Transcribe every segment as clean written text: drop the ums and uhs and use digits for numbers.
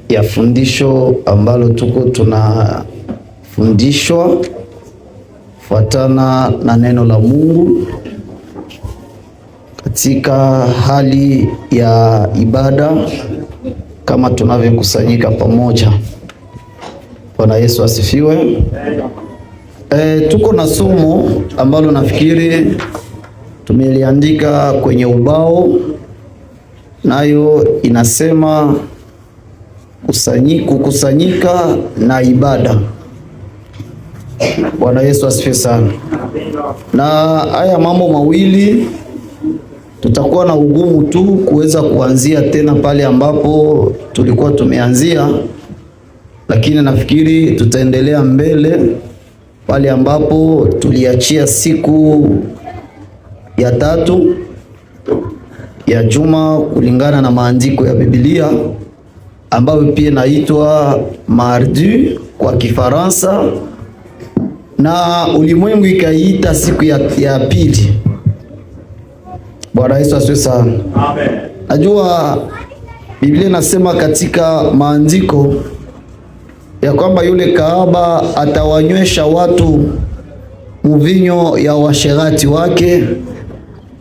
ya fundisho ambalo tuko tunafundishwa fuatana na neno la Mungu katika hali ya ibada kama tunavyokusanyika pamoja. Bwana Yesu asifiwe. Tuko na somo ambalo nafikiri tumeliandika kwenye ubao, nayo inasema kukusanyika na ibada. Bwana Yesu asifiwe sana. Na haya mambo mawili tutakuwa na ugumu tu kuweza kuanzia tena pale ambapo tulikuwa tumeanzia, lakini nafikiri tutaendelea mbele pale ambapo tuliachia siku ya 3 ya juma kulingana na maandiko ya Biblia, ambayo pia inaitwa mardi kwa Kifaransa na ulimwengu ikaiita siku ya pili. Bwana Yesu asifiwe sana. Amen. Najua Biblia inasema katika maandiko ya kwamba yule kahaba atawanywesha watu mvinyo ya washerati wake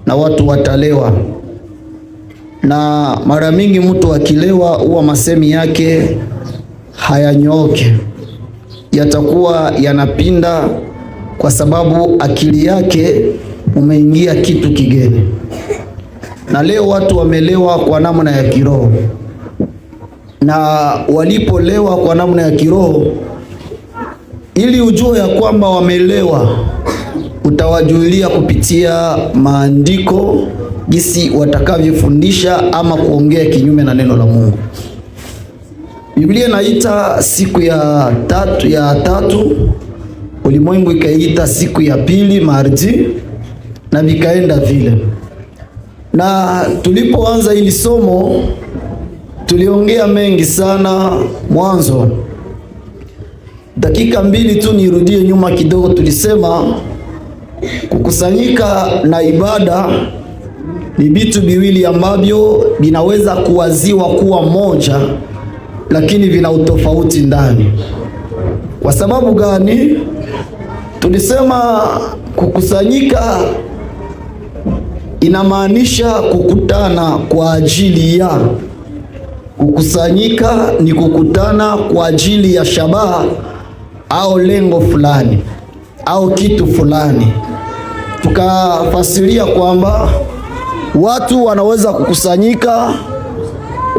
na watu watalewa. Na mara mingi mtu akilewa huwa masemi yake hayanyooke, yatakuwa yanapinda kwa sababu akili yake umeingia kitu kigeni. Na leo watu wamelewa kwa namna ya kiroho, na walipolewa kwa namna ya kiroho, ili ujue ya kwamba wamelewa, utawajulia kupitia maandiko jinsi watakavyofundisha ama kuongea kinyume na neno la Mungu. Biblia inaita siku ya tatu, ulimwengu ikaita siku ya pili mardi, na vikaenda vile. Na tulipoanza hili somo tuliongea mengi sana mwanzo. Dakika 2 tu nirudie nyuma kidogo. Tulisema kukusanyika na ibada ni vitu viwili ambavyo vinaweza kuwaziwa kuwa moja, lakini vina utofauti ndani. Kwa sababu gani? Tulisema kukusanyika inamaanisha kukutana kwa ajili ya kukusanyika, ni kukutana kwa ajili ya shabaha au lengo fulani au kitu fulani. Tukafasiria kwamba watu wanaweza kukusanyika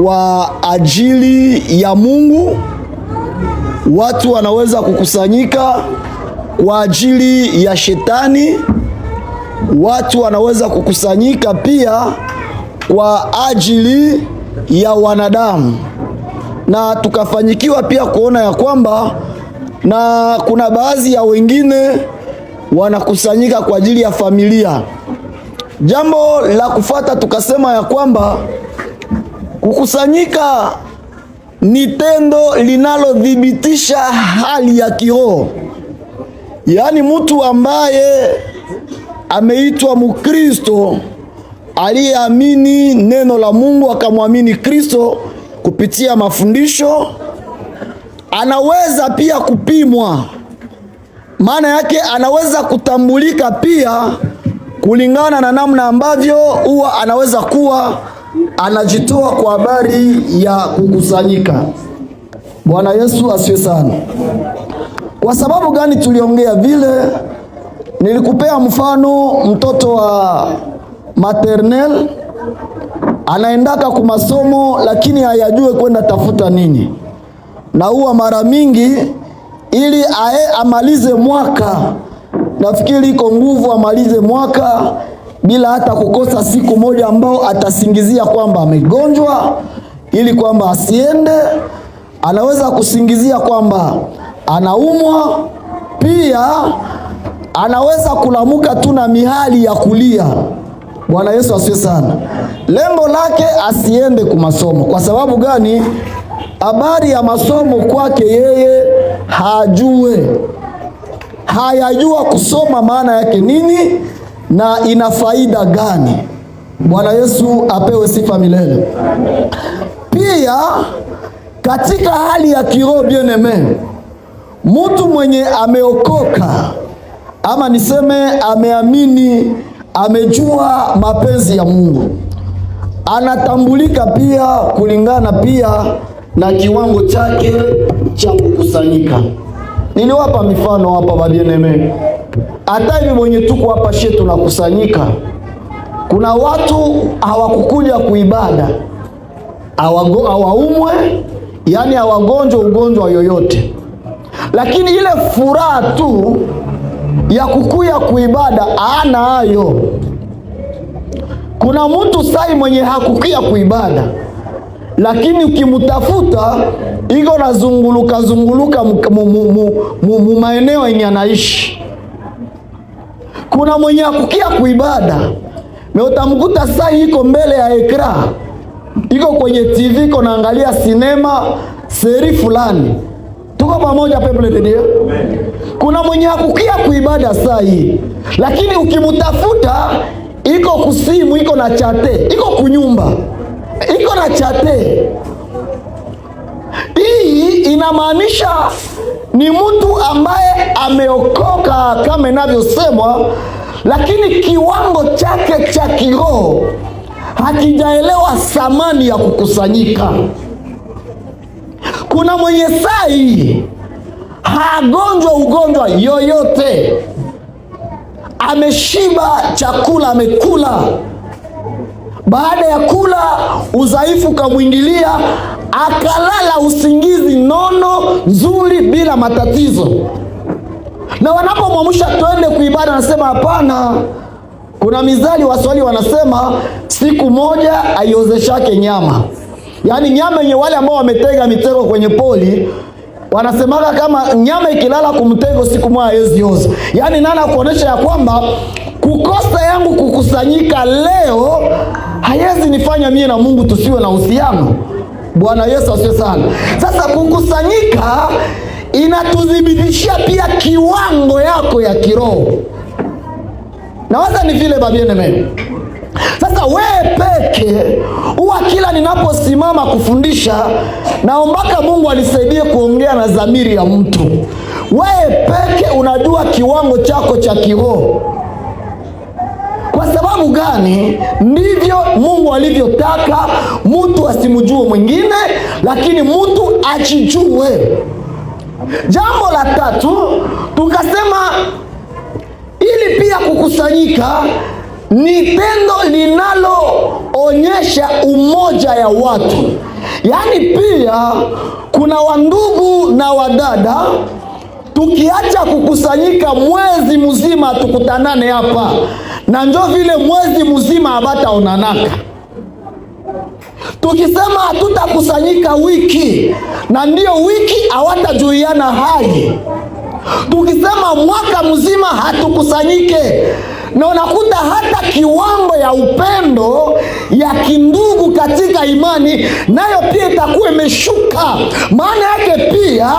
kwa ajili ya Mungu, watu wanaweza kukusanyika kwa ajili ya shetani, watu wanaweza kukusanyika pia kwa ajili ya wanadamu. Na tukafanyikiwa pia kuona ya kwamba na kuna baadhi ya wengine wanakusanyika kwa ajili ya familia. Jambo la kufuata tukasema ya kwamba kukusanyika ni tendo linalodhibitisha hali ya kiroho. Yaani mtu ambaye ameitwa Mkristo, aliyeamini neno la Mungu, akamwamini Kristo kupitia mafundisho, anaweza pia kupimwa. Maana yake anaweza kutambulika pia kulingana na namna ambavyo huwa anaweza kuwa anajitoa kwa habari ya kukusanyika. Bwana Yesu asifiwe sana. Kwa sababu gani tuliongea vile? Nilikupea mfano mtoto wa maternel anaendaka kwa masomo lakini hayajue kwenda tafuta nini. Na huwa mara mingi ili amalize mwaka, nafikiri iko nguvu amalize mwaka bila hata kukosa siku moja ambao atasingizia kwamba amegonjwa ili kwamba asiende. Anaweza kusingizia kwamba anaumwa, pia anaweza kulamuka tu na mihali ya kulia. Bwana Yesu asifiwe sana. Lengo lake asiende kwa masomo. Kwa sababu gani? Habari ya masomo kwake yeye hayajua kusoma maana yake nini na ina faida gani. Bwana Yesu apewe sifa milele. Pia Katika hali ya kiroho bien-aime, mtu mwenye ameokoka ama niseme ameamini, amejua mapenzi ya Mungu, anatambulika pia kulingana pia na kiwango chake cha kukusanyika. Niliwapa mifano hapa wa bien-aime. Hata hivi mwenye tuko hapa shetu na kusanyika, kuna watu hawakukuja kuibada, hawaumwe, yani hawagonjwa ugonjwa yoyote, lakini ile furaha tu ya kukuya kuibada ana hayo. Kuna mtu sai mwenye hakukuya kuibada, lakini ukimutafuta iko na zunguluka mu maeneo yenye anaishi. Kuna mwenye hakukuya kuibada, utamkuta sai iko mbele ya ekra, iko kwenye TV, iko naangalia sinema, seri fulani. Tuko pamoja peple de Dieu? Kuna mwenye hakukia kuibada saa hii, lakini ukimutafuta iko kusimu, iko na chate, iko kunyumba, iko na chate. Hii inamaanisha ni mtu ambaye ameokoka kama inavyosemwa, lakini kiwango chake cha kiroho hakijaelewa thamani ya kukusanyika. Kuna mwenye sai hagonjwa ugonjwa yoyote, ameshiba chakula, amekula, baada ya kula udhaifu kamwingilia, akalala usingizi nono nzuri bila matatizo, na wanapomwamsha twende kuibada anasema hapana. Kuna mizali Waswahili wanasema siku moja haiozeshake nyama. Yaani nyama yenye wale ambao wametega mitego kwenye poli, wanasemaka kama nyama ikilala kumtego siku moja haiwezi oza. Yaani nana kuonesha ya kwamba kukosa yangu kukusanyika leo haiwezi nifanya mie na Mungu tusiwe na uhusiano. Bwana Yesu asifiwe sana. Sasa kukusanyika inatudhibitishia pia kiwango yako ya kiroho. Na waza ni vile bien-aime. Sasa wewe peke huwa kila ninaposimama kufundisha naombaka Mungu anisaidie kuongea na dhamiri ya mtu. Wewe peke unajua kiwango chako cha kiroho. Kwa sababu gani? Ndivyo Mungu alivyotaka mtu asimjue mwingine, lakini mtu ajijue. Jambo la tatu tukasema, ili pia kukusanyika ni tendo linaloonyesha umoja ya watu. Yaani pia kuna wandugu na wadada, tukiacha kukusanyika mwezi mzima tukutanane hapa, na njo vile mwezi mzima habataonanaka. Tukisema hatutakusanyika wiki, na ndio wiki hawatajuiana hali. Tukisema mwaka mzima hatukusanyike, na unakuta hata kiwango ya upendo ya kindugu katika imani nayo pia itakuwa imeshuka. Maana yake pia,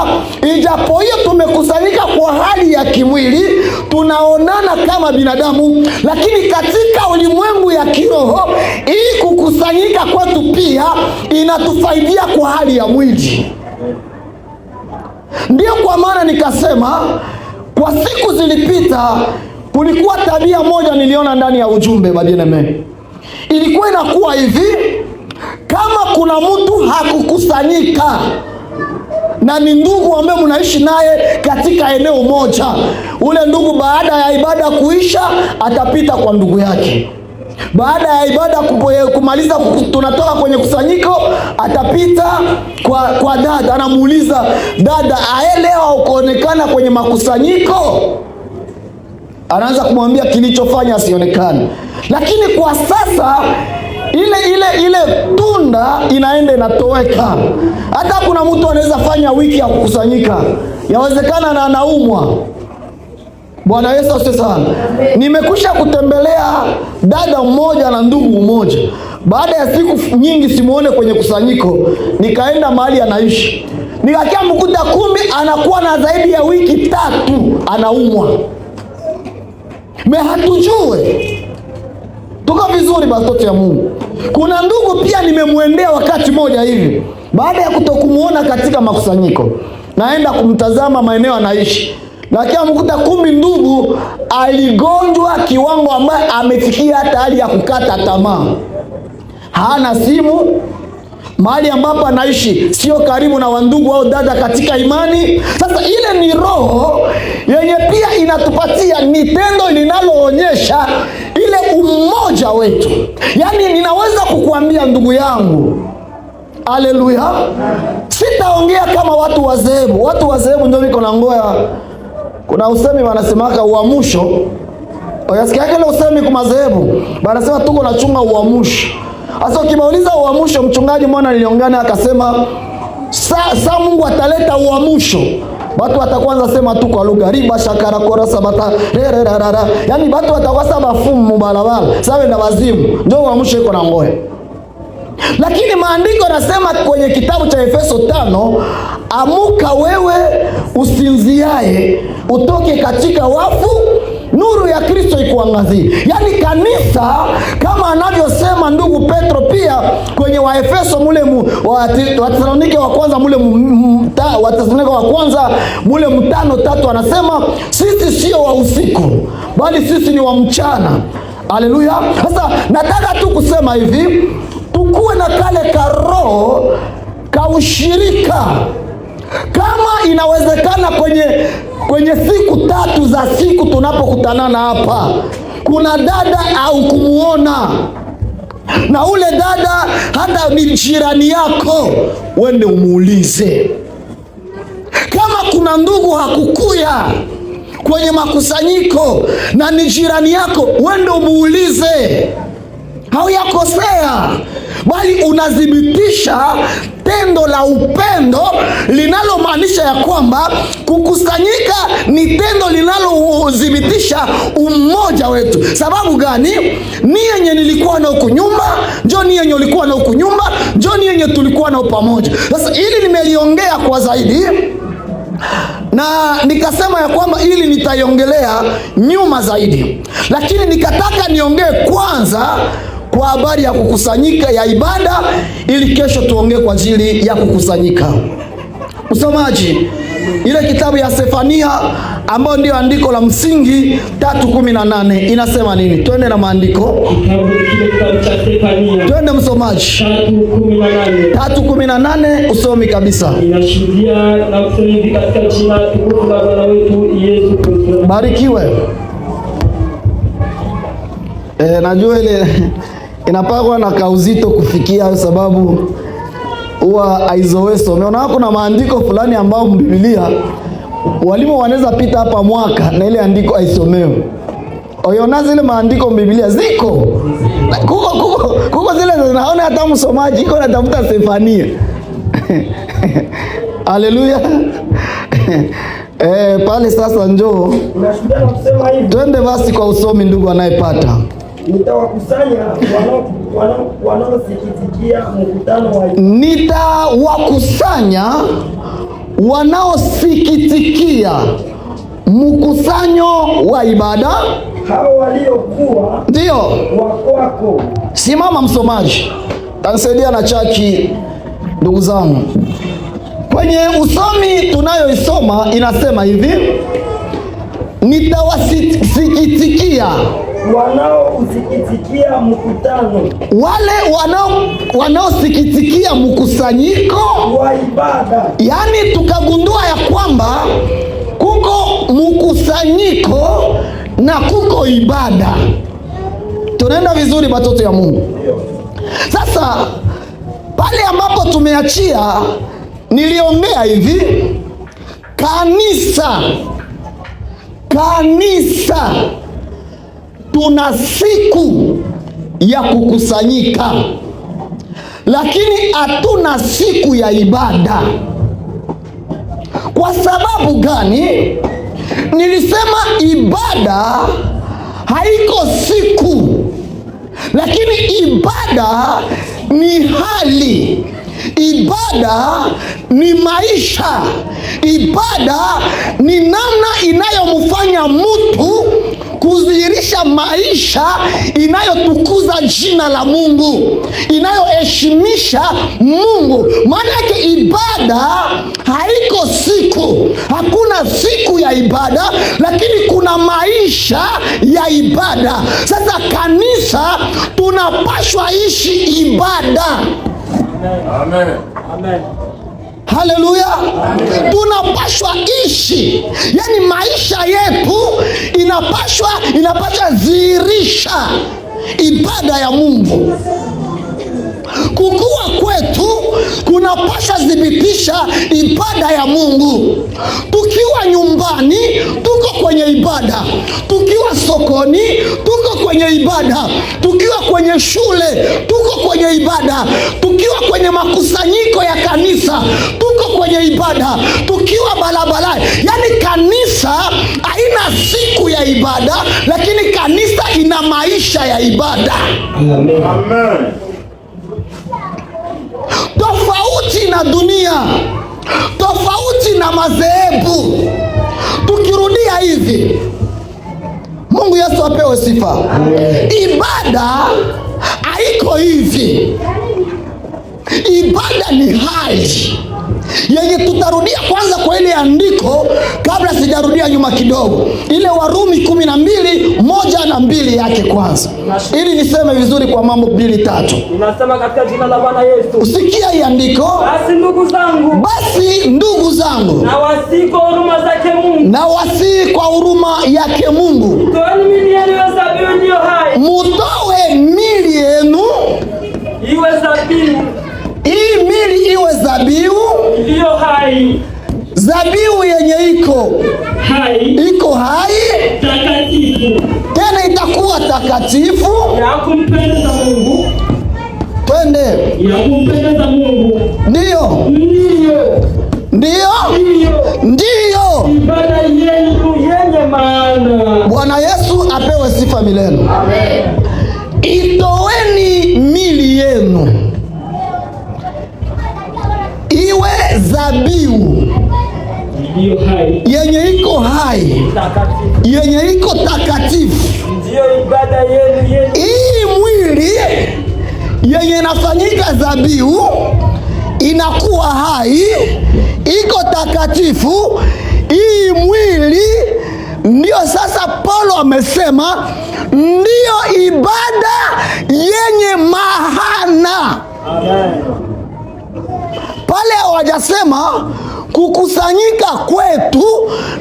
ijapo hiyo tumekusanyika kwa hali ya kimwili, tunaonana kama binadamu, lakini katika ulimwengu ya kiroho, hii kukusanyika kwetu pia inatufaidia kwa hali ya mwili. Ndio kwa maana nikasema, kwa siku zilipita kulikuwa tabia moja niliona ndani ya ujumbe bien-aime. Ilikuwa inakuwa hivi, kama kuna mtu hakukusanyika na ni ndugu ambaye mnaishi naye katika eneo moja, ule ndugu baada ya ibada kuisha atapita kwa ndugu yake. Baada ya ibada kumaliza, tunatoka kwenye kusanyiko, atapita kwa dada, anamuuliza dada, aelewa ukoonekana kwenye makusanyiko? Anaanza kumwambia kilichofanya asionekane. Lakini kwa sasa ile tunda inaenda inatoweka. Hata kuna mtu anaweza fanya wiki ya kukusanyika, yawezekana na anaumwa. Bwana Yesu asifiwe sana. Nimekwisha kutembelea dada mmoja na ndugu mmoja. Baada ya siku nyingi simuone kwenye kusanyiko, nikaenda mahali anaishi. Nikakia mkuta kumbe anakuwa na zaidi ya wiki 3 anaumwa. Hatujue. Tuko vizuri batoto ya Mungu. Kuna ndugu pia nimemwendea wakati moja hivi. Baada ya kutokumuona katika makusanyiko, naenda kumtazama maeneo anaishi, lakini amkuta kumbi ndugu aligonjwa kiwango ambaye amefikia hata hali ya kukata tamaa. Hana simu, mahali ambapo anaishi sio karibu na wandugu au dada katika imani. Sasa ile ni roho yenye pia inatupatia ni tendo linaloonyesha ile umoja wetu. Yaani ninaweza kukuambia ndugu yangu, haleluya, sitaongea kama watu wazehebu. Watu wazehebu ndio wiko na ngoya. Kuna usemi wanasemaka uamusho. Oyasikia kile usemi kwa mazehebu, wanasema tuko na chunga uamusho. Asa ukimauliza uamusho, mchungaji mwana niliongana akasema saa Mungu ataleta uamusho, watu watakwanza sema tu kwa lugha riba shakara kora sabata rererara. Yaani watu watakwasa mafumu mbalabala sawe na wazimu, ndio uamusho iko na ngoya. Lakini maandiko nasema kwenye kitabu cha Efeso 5, amuka wewe usinziae, utoke katika wafu, nuru ya Kristo ikuangazie. Yaani kanisa kama anavyosema ndugu Petro pia kwenye Waefeso mule Wathesalonike wa kwanza mule Wathesalonike wa kwanza mule 5:3 anasema sisi sio wa usiku bali sisi ni wa mchana. Haleluya. Sasa nataka tu kusema hivi, tukuwe na kale karoho ka ushirika. Kama inawezekana kwenye siku 3 za siku tunapokutanana hapa, kuna dada au kumuona na ule dada hata ni jirani yako, wende umuulize. Kama kuna ndugu hakukuya kwenye makusanyiko na ni jirani yako, wende umuulize. Hauyakosea, bali unadhibitisha tendo la upendo linalomaanisha ya kwamba kukusanyika ni tendo linalodhibitisha umoja wetu. Sababu gani? Ni yenye nilikuwa na huku nyumba, njoo ni yenye ulikuwa na huku nyumba, njoo ni yenye tulikuwa na pamoja. Sasa ili nimeliongea kwa zaidi na nikasema ya kwamba ili nitaiongelea nyuma zaidi, lakini nikataka niongee kwanza kwa habari ya kukusanyika ya ibada, ili kesho tuongee kwa ajili ya kukusanyika. Msomaji, ile kitabu ya Sefania ambayo ndio andiko la msingi 3:18 inasema nini? Twende na maandiko. Kitabu cha Sefania. Twende msomaji. 3:18 usomi kabisa. Inashuhudia na kusema katika jina tukufu la Bwana wetu Yesu Kristo. Barikiwe. Najua ile inapakwa na kauzito kufikia, sababu huwa aizoweso. Umeona kuna maandiko fulani ambao Biblia walimu wanaweza pita hapa mwaka na ile andiko aisomewe. Oyona zile maandiko Biblia ziko. Kuko zile zinaona hata msomaji iko natafuta Sefania. Haleluya. Pale sasa njoo. Twende basi kwa usomi ndugu anayepata. Nitawakusanya wanaosikitikia mkutano wa ibada. Nitawakusanya wanaosikitikia mkusanyo wa ibada, hao waliokuwa ndio wako. Simama msomaji, tanisaidia na chaki ndugu zangu. Kwenye usomi tunayoisoma inasema hivi, nitawasikitikia wanaosikitikia mkutano, wale wanaosikitikia mkusanyiko wa ibada. Yaani tukagundua ya kwamba kuko mkusanyiko na kuko ibada. Tunaenda vizuri watoto ya Mungu? Sasa pale ambapo tumeachia niliongea hivi, kanisa tuna siku ya kukusanyika, lakini hatuna siku ya ibada. Kwa sababu gani? Nilisema ibada haiko siku, lakini ibada ni hali, ibada ni maisha, ibada ni namna inayomfanya mtu kudhihirisha maisha inayotukuza jina la Mungu, inayoheshimisha Mungu. Maana yake ibada haiko siku, hakuna siku ya ibada, lakini kuna maisha ya ibada. Sasa kanisa tunapaswa ishi ibada. Amen. Amen. Haleluya. Tunapaswa ishi, yani maisha yetu inapaswa dhihirisha ibada ya Mungu. Kukua kwetu kunapaswa thibitisha ibada ya Mungu. Tukiwa nyumbani tuko kwenye ibada, tukiwa sokoni tuko kwenye ibada, tukiwa kwenye shule tuko kwenye ibada, tukiwa kwenye makusanyiko ya kanisa tuko kwenye ibada, tukiwa barabarani. Yani kanisa haina siku ya ibada, lakini kanisa ina maisha ya ibada. Amen. Tofauti na dunia, tofauti na madhehebu. Tukirudia hivi, Mungu Yesu apewe sifa. Ibada haiko hivi. Ibada ni hai yenye tutarudia kwanza kwa ile andiko, kabla sijarudia nyuma kidogo, ile Warumi 12:1-2 yake kwanza, ili niseme vizuri kwa mambo 2-3. Inasema katika jina la Bwana Yesu. Usikia hii andiko? Basi ndugu zangu, na wasii kwa huruma zake Mungu, na wasii kwa huruma yake Mungu, toeni miili yenu iwe zabihu iliyo hai. Mutoe miili yenu iwe zabihu. Hii miili iwe zabihu iliyo hai. Zabihu yenye iko hai, takatifu. Tena itakuwa takatifu, ya kumpendeza Mungu. Twende. Ya kumpendeza Mungu. Ndiyo. Ibada yenu yenye maana. Bwana Yesu apewe sifa milele. Amen. Itoweni miili yenu iwe zabihu yenye iko hai, yenye iko takatifu. Ndiyo ibada yenu. Hii mwili yenye inafanyika zabihu inakuwa hai, iko takatifu. Hii mwili ndio sasa Paulo amesema ndio ibada yenye maana. Amen. Pale hawajasema kukusanyika kwetu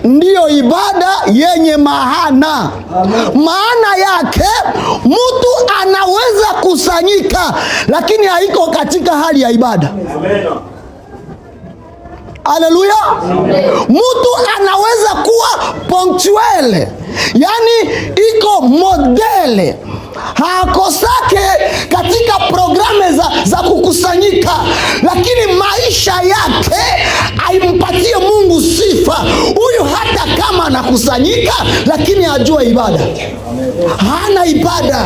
ndiyo ibada yenye maana. Maana yake mtu anaweza kusanyika lakini haiko katika hali ya ibada. Haleluya. Mtu anaweza kuwa punctuel, yani iko modele, hakosake katika programe za kukusanyika, lakini maisha yake haimpatie Mungu sifa. Huyu hata kama anakusanyika lakini hajua ibada, hana ibada.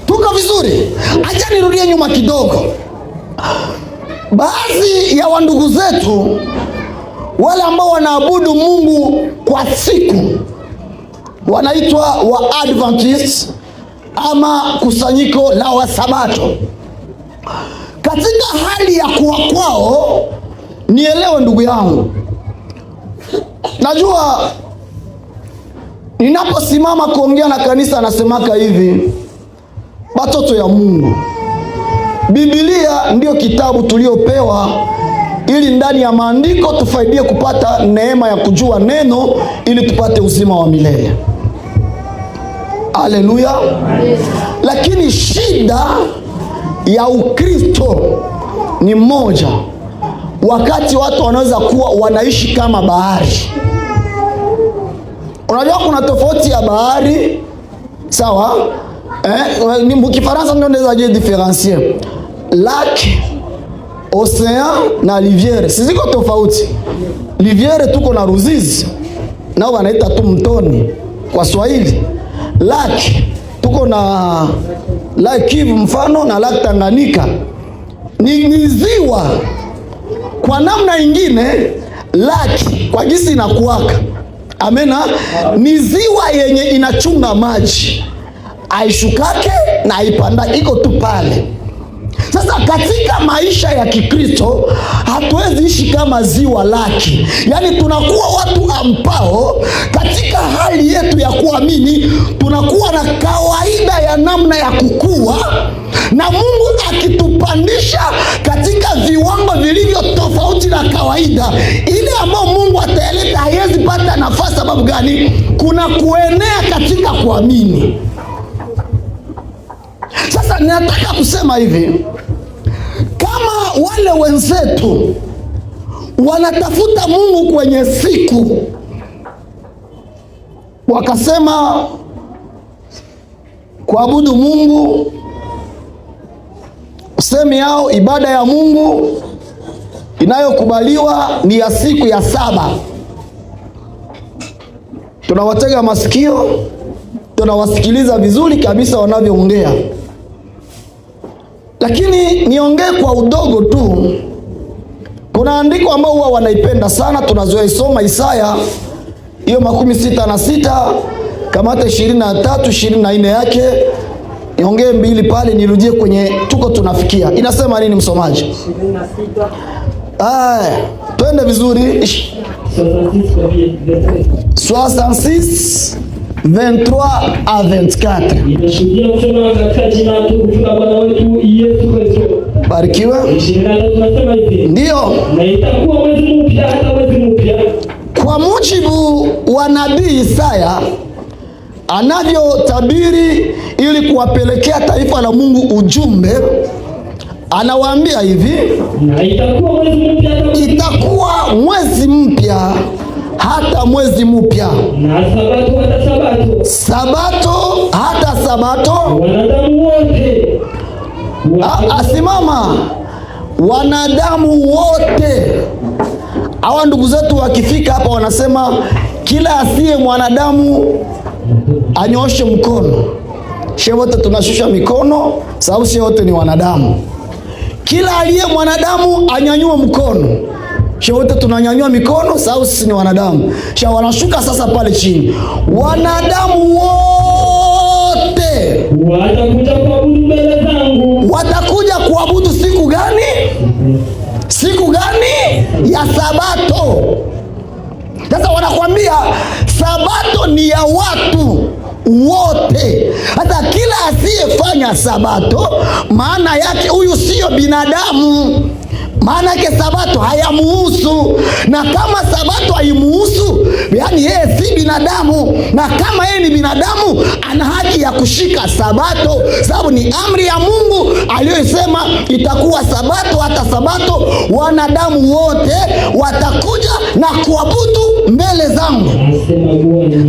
Tuko vizuri? Acha nirudie nyuma kidogo. Baadhi ya wandugu zetu wale ambao wanaabudu Mungu kwa siku wanaitwa wa Adventist ama kusanyiko la Wasabato. Katika hali ya kuwa kwao, nielewe ndugu yangu, najua ninaposimama kuongea na kanisa nasemaka hivi: batoto ya Mungu, Biblia ndio kitabu tuliopewa ili ndani ya maandiko tufaidie kupata neema ya kujua neno ili tupate uzima wa milele. Haleluya. Lakini shida ya Ukristo ni moja, wakati watu wanaweza kuwa wanaishi kama bahari. Unajua kuna tofauti ya bahari, sawa? Ni mkifaransa ndio naweza je diferencier lac, océan na rivière. Siziko tofauti. Rivière tuko na Ruzizi, nao wanaita tu mtoni kwa Swahili. Lac tuko na Lake Kivu mfano na Lake Tanganyika. Ni ziwa. Kwa namna ingine laki kwa jinsi inakuwaka Amena. Ni ziwa yenye inachunga maji, aishukake na aipanda, iko tu pale. Sasa katika maisha ya Kikristo hatuwezi ishi kama ziwa laki. Yaani tunakuwa watu ambao katika hali yetu ya kuamini tunakuwa na kawaida ya namna ya kukua, na Mungu akitupandisha katika viwango vilivyo tofauti na kawaida, ile ambayo Mungu ataeleta haiwezi pata nafasi. Sababu gani? Kuna kuenea katika kuamini. Sasa nataka kusema hivi, kama wale wenzetu wanatafuta Mungu kwenye siku, wakasema kuabudu Mungu, usemi yao ibada ya Mungu inayokubaliwa ni ya siku ya 7. Tunawatega masikio, tunawasikiliza vizuri kabisa wanavyoongea. Lakini niongee kwa udogo tu. Kuna andiko ambao huwa wanaipenda sana, tunazoea isoma Isaya hiyo 66, kamata 23, 24 yake. Niongee mbili pale, nirudie kwenye tuko tunafikia. Inasema nini msomaji? 26. Twende vizuri. 66 23 à 24. Inashuhudia kusema katika jina tukufu la Bwana wetu Yesu Kristo. Barikiwe. Tunasema hivi. Ndio. Na itakuwa mwezi mpya, hata mwezi mpya. Kwa mujibu wa nabii Isaya anavyotabiri ili kuwapelekea taifa la Mungu ujumbe, anawaambia hivi, na itakuwa mwezi mpya, itakuwa mwezi mpya hata mwezi mpya, na sabato hata sabato, sabato hata sabato, wanadamu wote. Asimama, wanadamu wote. Hawa ndugu zetu wakifika hapa wanasema kila asiye mwanadamu anyoshe mkono. Sisi wote tunashusha mikono sababu sisi wote ni wanadamu. Kila aliye mwanadamu anyanyue mkono. Sisi wote tunanyanyua mikono sababu sisi ni wanadamu. Sisi wanashuka sasa pale chini. Wanadamu wote watakuja kuabudu mbele zangu. Watakuja kuabudu siku gani? Siku gani? Ya sabato. Sasa wanakuambia sabato ni ya watu wote. Hata kila asiyefanya sabato, maana yake huyu sio binadamu. Maana yake sabato hayamuhusu, na kama sabato haimuhusu, yani yeye si binadamu, na kama yeye ni binadamu ana haki ya kushika sabato, sababu ni amri ya Mungu aliyosema itakuwa sabato hata sabato, wanadamu wote watakuja na kuabudu mbele zangu.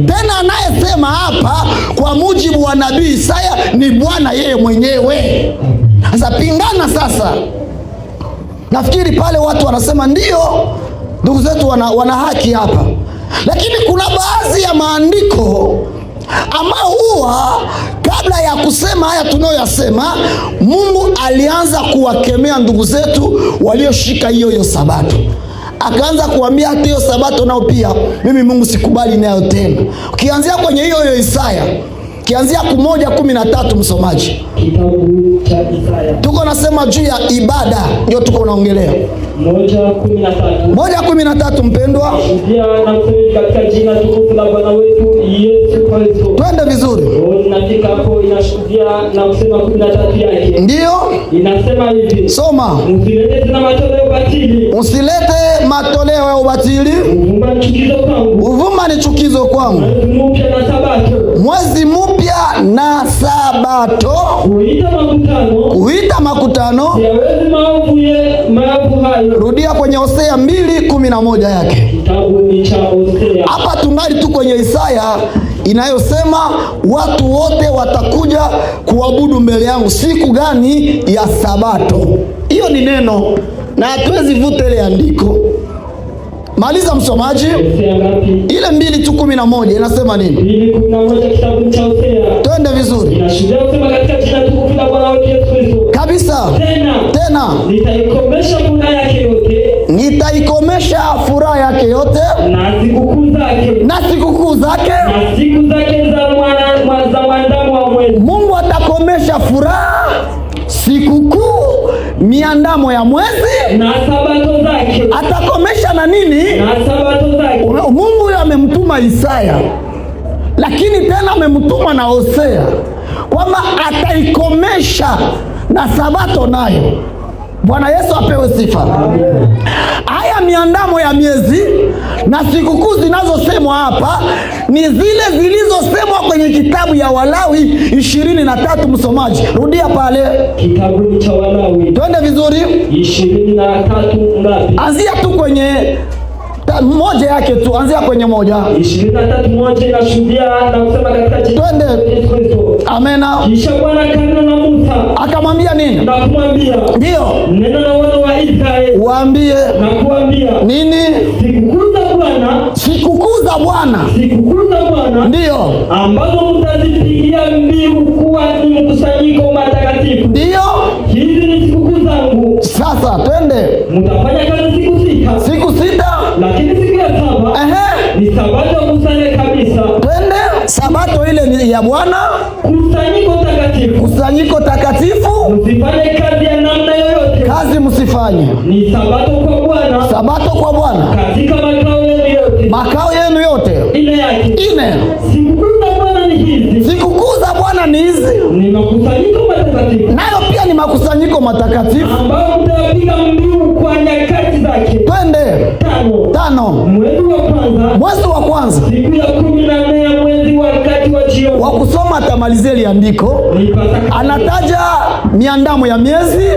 Tena anayesema hapa kwa mujibu wa nabii Isaya ni Bwana yeye mwenyewe. Sasa pingana sasa. Nafikiri pale watu wanasema ndio, ndugu zetu wana haki hapa. Lakini kuna baadhi ya maandiko ambao huwa kabla ya kusema haya tunayoyasema, Mungu alianza kuwakemea ndugu zetu walioshika hiyo sabato. Akaanza kuambia hata hiyo sabato nao pia mimi Mungu sikubali nayo tena. Ukianzia kwenye hiyo Isaya, kianzia 1:13 msomaji. Kitabu cha Isaya. Tuko nasema juu ya ibada, ndio tuko naongelea. 1:13 mpendwa. Ndio na kusema katika jina tukufu la Bwana wetu Yesu Kristo. Twende vizuri. Nafika hapo inashuhudia na kusema 13 yake. Ndio. Inasema hivi. Soma. Msilete tena matoleo batili. Usilete matoleo ya ubatili. Uvumba ni chukizo kwangu. Uvumba ni chukizo kwangu. Mwezi mpya na sabato. Mwezi mpya na sabato. Kuita makutano. Yawezi maovu hayo. Rudia kwenye Hosea 2:11 yake. Kitabu ni cha Hosea. Hapa tungali tu kwenye Isaya inayosema watu wote watakuja kuabudu mbele yangu siku gani? Ya sabato. Hiyo ni neno na hatuwezi vuta ile andiko. Maliza msomaji. Ile 2:11 inasema nini? 2:11 kitabu cha Hosea. Twende vizuri. Inashuhudia kusema katika jina tukufu la Bwana wetu Yesu Kristo. Kabisa. Tena nitaikomesha furaha yake yote. Nitaikomesha furaha yake yote. Na sikukuu zake. Na sikukuu na siku zake za mwandamo wa mwezi. Mungu atakomesha furaha, sikukuu, miandamo ya mwezi na sabato zake. Atakomesha na nini? Na sabato zake. Mungu huyo amemtuma Isaya, lakini tena amemtuma na Hosea kwamba ataikomesha na sabato nayo. Bwana Yesu apewe sifa. Haya miandamo ya miezi na sikukuu zinazosemwa hapa ni zile zilizosemwa kwenye kitabu ya Walawi 23. Msomaji, rudia pale kitabu cha Walawi. Twende vizuri. 23 ngapi? Anzia tu kwenye moja yake tu, anzia kwenye moja. 23:1 inashuhudia na kusema katika jina la Yesu Kristo. Amena. Kisha Bwana akanena na Musa. Akamwambia nini? Na kumwambia. Ndio. Nena na wana wa Israeli. Waambie. Na kuambia. Nini? Sikukuu za Bwana. Sikukuu za Bwana. Sikukuu za Bwana. Ndio. Ambazo mtazipigia mbiu kuwa ni mkusanyiko matakatifu. Ndio. Hizi ni sikukuu zangu. Sasa twende. Mtafanya kazi siku 6. Siku 6. Lakini siku ya 7 ni sabato kusanya kabisa. Twende. Sabato ile ni ya Bwana. Kusanyiko takatifu. Kusanyiko takatifu. Msifanye kazi ya namna yoyote. Kazi msifanye. Ni sabato kwa Bwana. Sabato kwa Bwana. Katika makao yenu yote. Makao yenu yote. Ine yake. Ine. Sikukuu za Bwana ni hizi. Sikukuu za Bwana ni hizi. Ni makusanyiko matakatifu. Nayo pia ni makusanyiko matakatifu. Ambao mtapiga mbiu kwa nyakati zake. Twende. 5. Mwezi wa kwanza. Mwezi wa kwanza. Siku ya 14 ya mwezi wakati wa jioni. Wa kusoma atamalizia liandiko. Anataja miandamo ya miezi,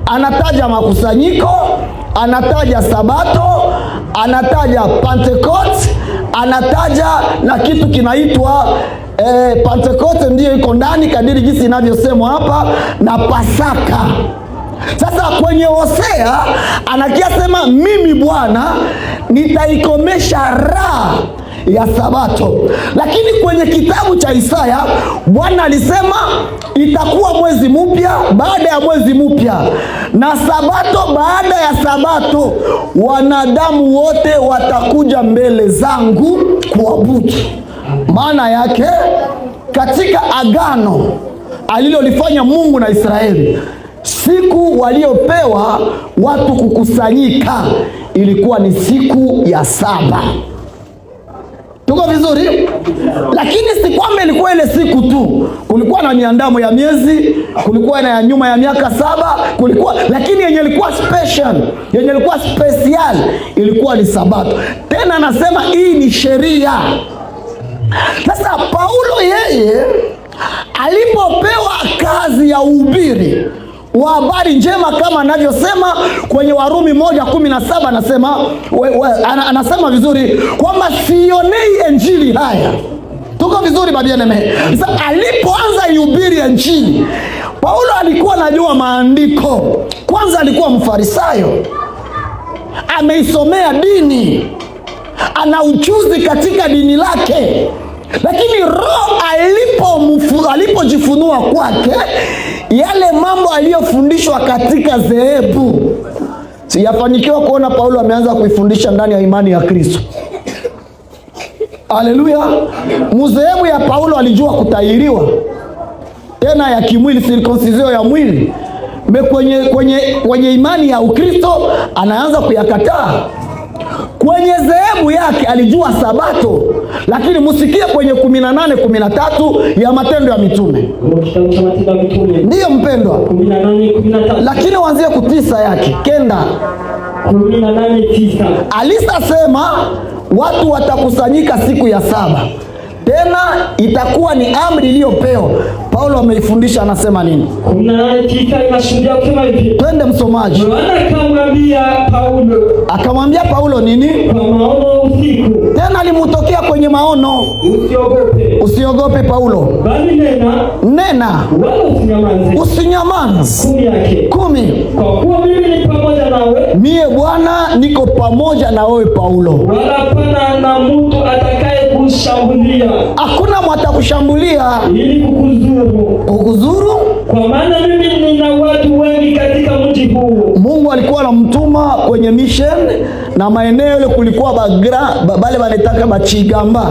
anataja makusanyiko, anataja sabato, anataja Pentecost, anataja na kitu kinaitwa Pentecost ndiyo iko ndani kadiri jinsi inavyosemwa hapa, na Pasaka. Sasa kwenye Hosea anakiasema mimi Bwana nitaikomesha raha ya sabato, lakini kwenye kitabu cha Isaya Bwana alisema itakuwa mwezi mpya baada ya mwezi mpya na sabato baada ya sabato, wanadamu wote watakuja mbele zangu kuabudu. Maana yake katika agano alilolifanya Mungu na Israeli, siku waliopewa watu kukusanyika ilikuwa ni siku ya 7. Tuko vizuri? Lakini si kwamba ilikuwa ile siku tu. Kulikuwa na miandamo ya miezi, kulikuwa na ya nyuma ya miaka 7, kulikuwa, lakini yenye ilikuwa special, yenye ilikuwa special ilikuwa ni sabato. Tena anasema hii ni sheria. Sasa Paulo yeye alipopewa kazi ya uhubiri wa habari njema kama anavyosema kwenye Warumi 1:17, anasema vizuri kwamba sionei injili haya. Tuko vizuri babieneme? Sasa alipoanza ihubiri injili, Paulo alikuwa anajua maandiko. Kwanza alikuwa Mfarisayo, ameisomea dini, ana ujuzi katika dini lake, lakini Roho alipojifunua kwake, yale mambo aliyofundishwa katika dhehebu, siyafanikiwa kuona Paulo ameanza kuifundisha ndani ya imani ya Kristo. Haleluya! Mdhehebu ya Paulo alijua kutahiriwa, tena ya kimwili, circumcision ya mwili. Kwenye imani ya Ukristo anaanza kuyakataa. Kwenye dhehebu yake alijua sabato, lakini musikie kwenye 18:13 ya Matendo ya Mitume. Ndiyo mpendwa, 18:13. lakini wanzie kutisa yake 18:9. alisema watu watakusanyika siku ya 7, tena itakuwa ni amri iliyopewa. Paulo ameifundisha, anasema nini? 18:9 inashuhudia kusema hivi. Twende msomaji. Bwana akamwambia Paulo nini? Kwa maono usiku. Tena alimutokea kwenye maono, usiogope Paulo, bali nena wala usinyamanze. 10. Kwa kuwa mimi ni pamoja nawe, mie Bwana niko pamoja na wewe Paulo, wala hapana na mtu atakaye kushambulia. Hakuna mwatakushambulia ili kukuzuru, kwa maana mimi nina watu wengi katika mji huu. Mungu alikuwa anamtuma kwenye mission, na maeneo ile kulikuwa bale wanataka bachigamba,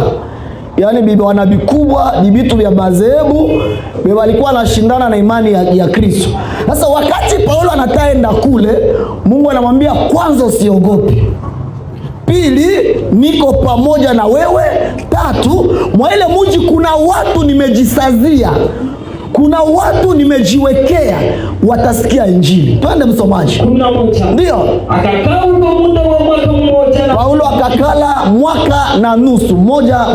yaani bibi wanabii kubwa, bibitu vya madhehebu, bibi walikuwa anashindana na imani ya Kristo. Sasa wakati Paulo anataenda kule, Mungu anamwambia kwanza usiogope. Pili, niko pamoja na wewe. Tatu, mwa ile mji kuna watu nimejisazia, kuna watu nimejiwekea, watasikia Injili. Twende msomaji. 11. Ndio. Akakaa huko muda wa mwaka mmoja. Paulo akakala mwaka na nusu,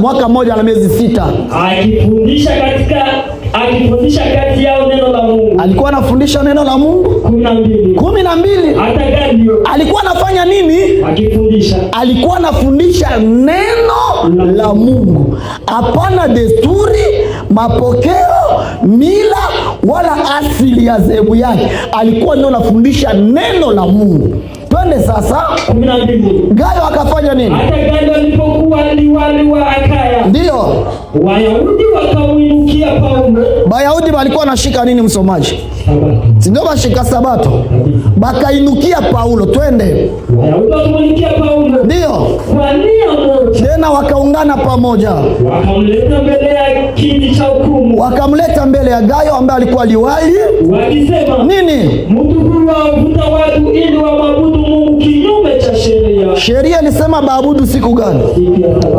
mwaka moja na miezi 6. Akifundisha kati yao neno la Mungu. Alikuwa anafundisha neno la Mungu 12. Hata Galio alikuwa anafanya nini? Akifundisha. Alikuwa anafundisha neno la Mungu. Hapana desturi, mapokeo, mila wala asili ya dhehebu yake. Alikuwa ndio anafundisha neno la Mungu. Twende sasa 12. Gayo akafanya nini? Hata Gayo alipokuwa liwali wa Akaya. Ndio. Wayahudi wakamuinukia Paulo. Wayahudi walikuwa wanashika nini msomaji? Sabato. Si ndio bashika Sabato? Bakainukia Paulo. Twende. Wayahudi wakamuinukia Paulo. Ndio. Kwa nia moja. Tena wakaungana pamoja. Wakamleta mbele ya kiti cha hukumu. Wakamleta mbele ya Gayo ambaye alikuwa liwali. Wakisema nini? Mtu huyu avuta watu ili waabudu Mungu kinyume cha sheria. Sheria ilisema baabudu siku gani?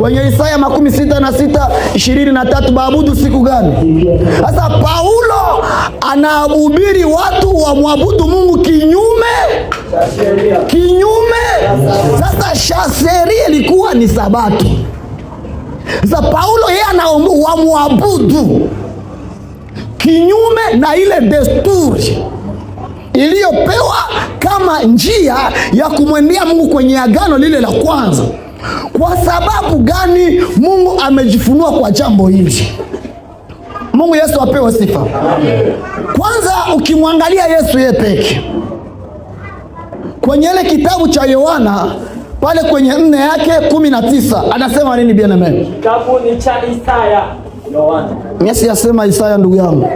Kwenye Isaya 66:23 baabudu siku gani? Sasa Paulo anahubiri watu wamwabudu Mungu kinyume Sasa sheria ilikuwa ni Sabato. Sasa Paulo yeye anamwabudu kinyume na ile desturi iliyopewa kama njia ya kumwendea Mungu kwenye agano lile la kwanza. Kwa sababu gani Mungu amejifunua kwa jambo hili? Mungu Yesu apewe sifa. Kwanza ukimwangalia Yesu yeye peke, kwenye ile kitabu cha Yohana pale kwenye 4:19 anasema nini bwana mimi? Kitabu ni cha Isaya. Yohana. Yesu yasema Isaya ndugu yangu.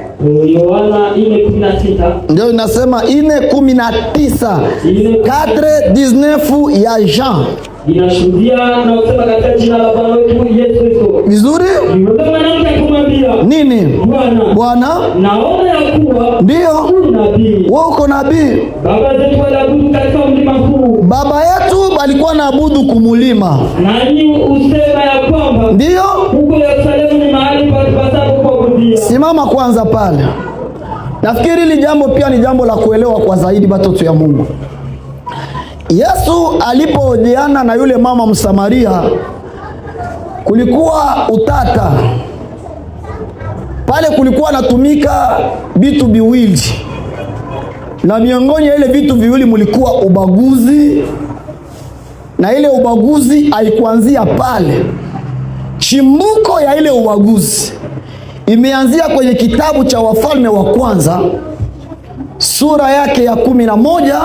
Yohana 4:19. Ndio inasema 4:19. 4:19 ya Jean. Inashuhudia na kusema katika jina la Bwana wetu Yesu Kristo. Vizuri? Yule mwanamke akamwambia, nini? Bwana, naona ya kuwa ndio nabii. Wewe uko nabii. Baba zetu waliabudu katika mlima huu. Baba yetu walikuwa naabudu kumulima. Nani usema ya kwamba ndio huko Yerusalemu ni mahali patakatifu kuabudia. Simama kwanza pale. Nafikiri hili jambo pia ni jambo la kuelewa kwa zaidi watoto ya Mungu. Yesu alipohojiana na yule mama Msamaria, kulikuwa utata. Pale kulikuwa natumika vitu viwili. Na miongoni ya ile vitu viwili mulikuwa ubaguzi. Na ile ubaguzi haikuanzia pale. Chimbuko ya ile ubaguzi imeanzia kwenye kitabu cha Wafalme wa Kwanza sura yake ya 11.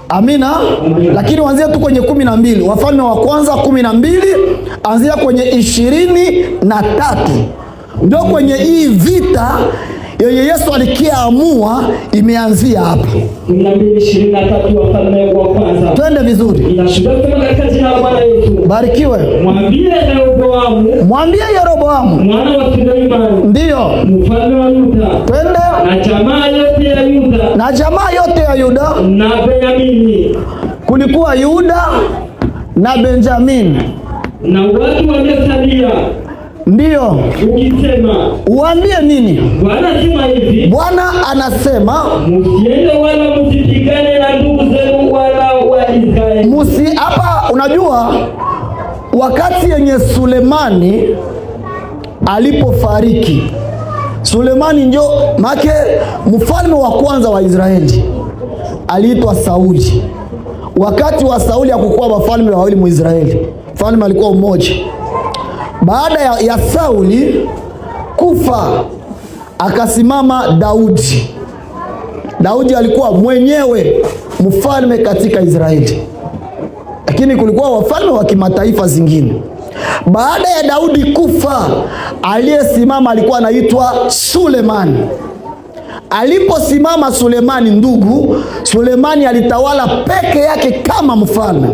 Amina. Lakini wanzia tu kwenye 12. Wafalme wa Kwanza 12 anzia kwenye 23. Ndio kwenye hii vita yenye Yesu alikiamua imeanzia hapa. 12:23 Wafalme wa Kwanza. Twende vizuri. Inashuhudia katika jina la Bwana Yesu. Barikiwe. Mwambie Yeroboamu mwana wa Suleimani. Ndio. Mfalme wa Yuda. Twende. Na jamaa yote ya Yuda. Na jamaa yote ya Yuda. Na Benyamini. Kulikuwa Yuda na Benjamin. Na watu waliosalia. Ndio. Ukisema. Uambie nini? Bwana anasema hivi. Bwana anasema msiende wala msipigane na ndugu zenu wala Waisraeli. Hapa unajua wakati yenye Sulemani alipofariki. Sulemani ndio make mfalme wa kwanza wa Israeli. Aliitwa Sauli. Wakati wa Sauli hakukuwa wafalme wawili mu Israeli. Mfalme alikuwa mmoja. Baada ya Sauli kufa akasimama Daudi. Daudi alikuwa mwenyewe mfalme katika Israeli. Lakini kulikuwa wafalme wa kimataifa zingine. Baada ya Daudi kufa, aliyesimama alikuwa anaitwa Sulemani. Aliposimama Sulemani, Sulemani alitawala peke yake kama mfalme.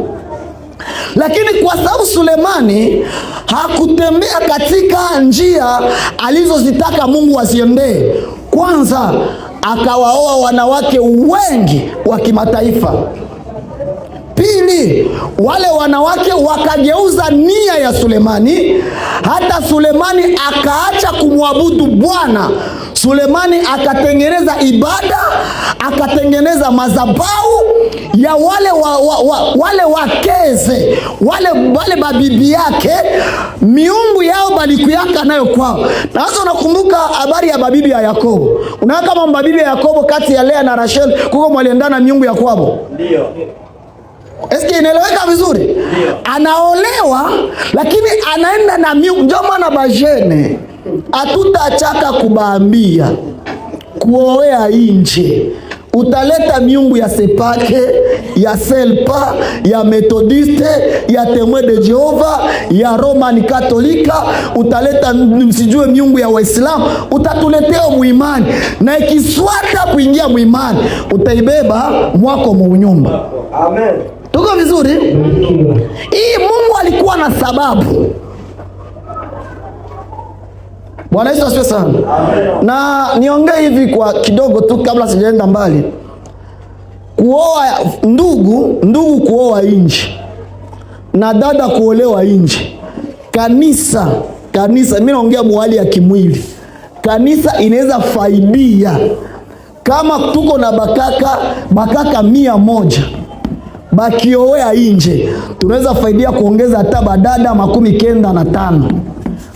Lakini kwa sababu Sulemani hakutembea katika njia alizozitaka Mungu asiendee, kwanza akawaoa wanawake wengi wa kimataifa. Pili, wale wanawake wakageuza nia ya Sulemani, hata Sulemani akaacha kumwabudu Bwana. Sulemani akatengeneza ibada, akatengeneza madhabahu ya wale wakeze, wale babibi yake, miungu yao balikuyaka nayo kwao. Na sasa unakumbuka habari ya babibi ya Yakobo. Unaona kama babibi ya Yakobo kati ya Lea na Rachel kuko mwaliendana miungu ya kwao. Ndio. Eske inaeleweka vizuri? Ndio. Anaolewa lakini anaenda na miungu. Ndio maana bajene hatutachaka kubaambia kuoea inje. Utaleta miungu ya Sepake, ya Selpa, ya Methodiste, ya Témoin de Jehova, ya Roman Katolika, utaleta msijue miungu ya Waislamu, utatuletea muimani. Na ikiswata kuingia muimani, utaibeba mwako muunyumba. Amen. Tuko vizuri? Hii Mungu alikuwa na sababu. Bwana Yesu asifiwe sana. Na niongee hivi kwa kidogo tu kabla sijaenda mbali. Kuoa ndugu kuoa nje na dada kuolewa nje. Kanisa mimi naongea mwali ya kimwili. Kanisa inaweza faidia kama tuko na bakaka 100 bakioea nje, tunaweza faidia kuongeza hata badada 95.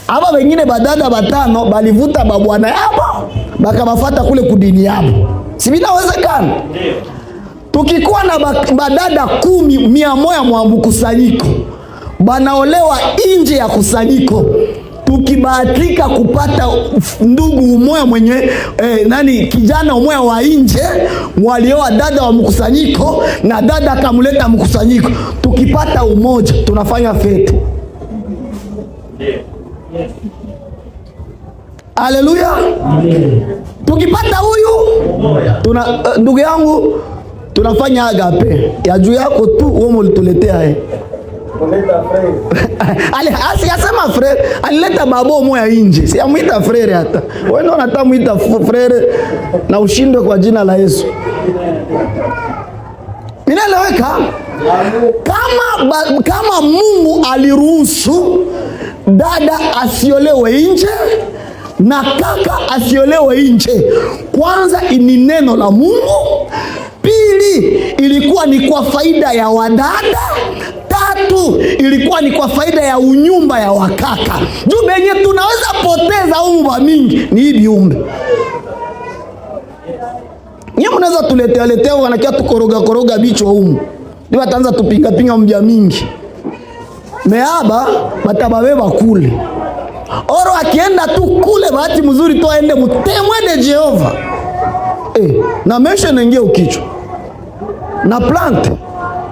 Aba wengine badada 5 balivuta babwana yabo bakabafata kule kudini yabo. Si binawezekana? Ndio. Tukikuwa na badada 100 mwa mkusanyiko banaolewa nje ya kusanyiko, tukibahatika kupata ndugu umoja mwenye kijana umoja wa nje walioa dada wa mkusanyiko na dada akamuleta mkusanyiko, tukipata umoja tunafanya fete. Ndio. Haleluya. Amen. Tukipata huyu ndugu yangu tunafanya agape ya juu yako tu, wewe ulituletea asiyasema frere, alileta babo moya nje, si amuita frere. Hata wewe ndio unataka muita frere na ushindwe kwa jina la Yesu. Inaeleweka? Kama Mungu aliruhusu dada asiolewe nje na kaka asiolewe nje, kwanza ni neno la Mungu. Pili, ilikuwa ni kwa faida ya wadada. Tatu, ilikuwa ni kwa faida ya unyumba ya wakaka. Juu benye tunaweza poteza umba mingi ni hii biumbe. Nye mnaweza tuletea wanakia tukoroga bicho humu. Ndio wataanza tupinga mja mingi. Meaba batababeba kule. Oro akienda tu kule, bahati mzuri tu aende Témoin de Jehova. Na mesha nengie ukichwa. Na plant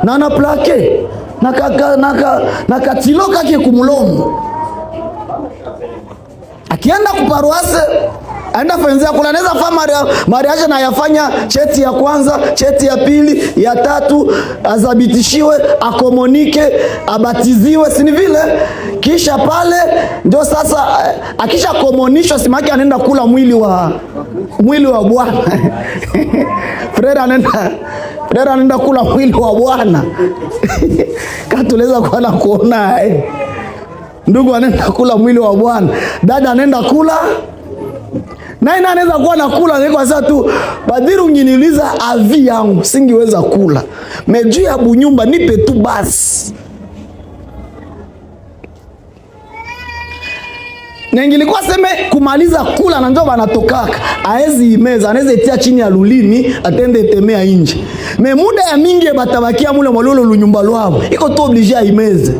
na plake na katilo kake kumulomo. Akienda kuparuase aenda fenzea kula, anaweza fanya mariage na yafanya cheti ya kwanza, cheti ya pili, ya tatu, azabitishiwe, akomonike, abatiziwe, si ni vile? Kisha pale ndio sasa akisha komonishwa simaki anaenda kula mwili wa Bwana. Frere anaenda kula mwili wa Bwana. Katuleza kuona ndugu anaenda kula mwili wa Bwana, dada anaenda kula. Naye anaweza kuwa nakula kwa sababu tu badiri unginiuliza avi yangu singiweza kula. Meju ya bunyumba nipe tu basi. Na ingilikuwa seme kumaliza kula na ndio banatokaka. Haezi imeza, anaweza itia chini ya lulimi atende temea nje. Me muda ya mingi batabakia mule mwalolo lunyumba lwao. Iko tu oblige imeze.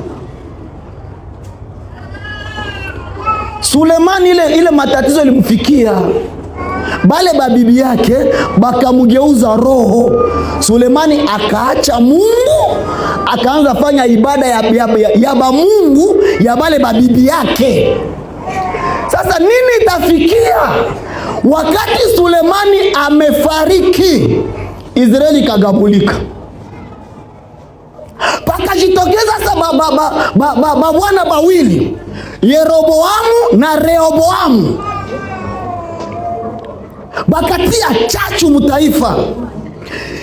Sulemani ile matatizo ilimfikia. Bale babibi yake bakamugeuza roho. Sulemani akaacha Mungu, akaanza fanya ibada ya Mungu ya bale babibi yake. Sasa nini itafikia wakati Sulemani amefariki? Israeli kagabulika. Pakajitokeza sasa bwana bawili, Yeroboamu na Rehoboamu, bakatia chachu mutaifa.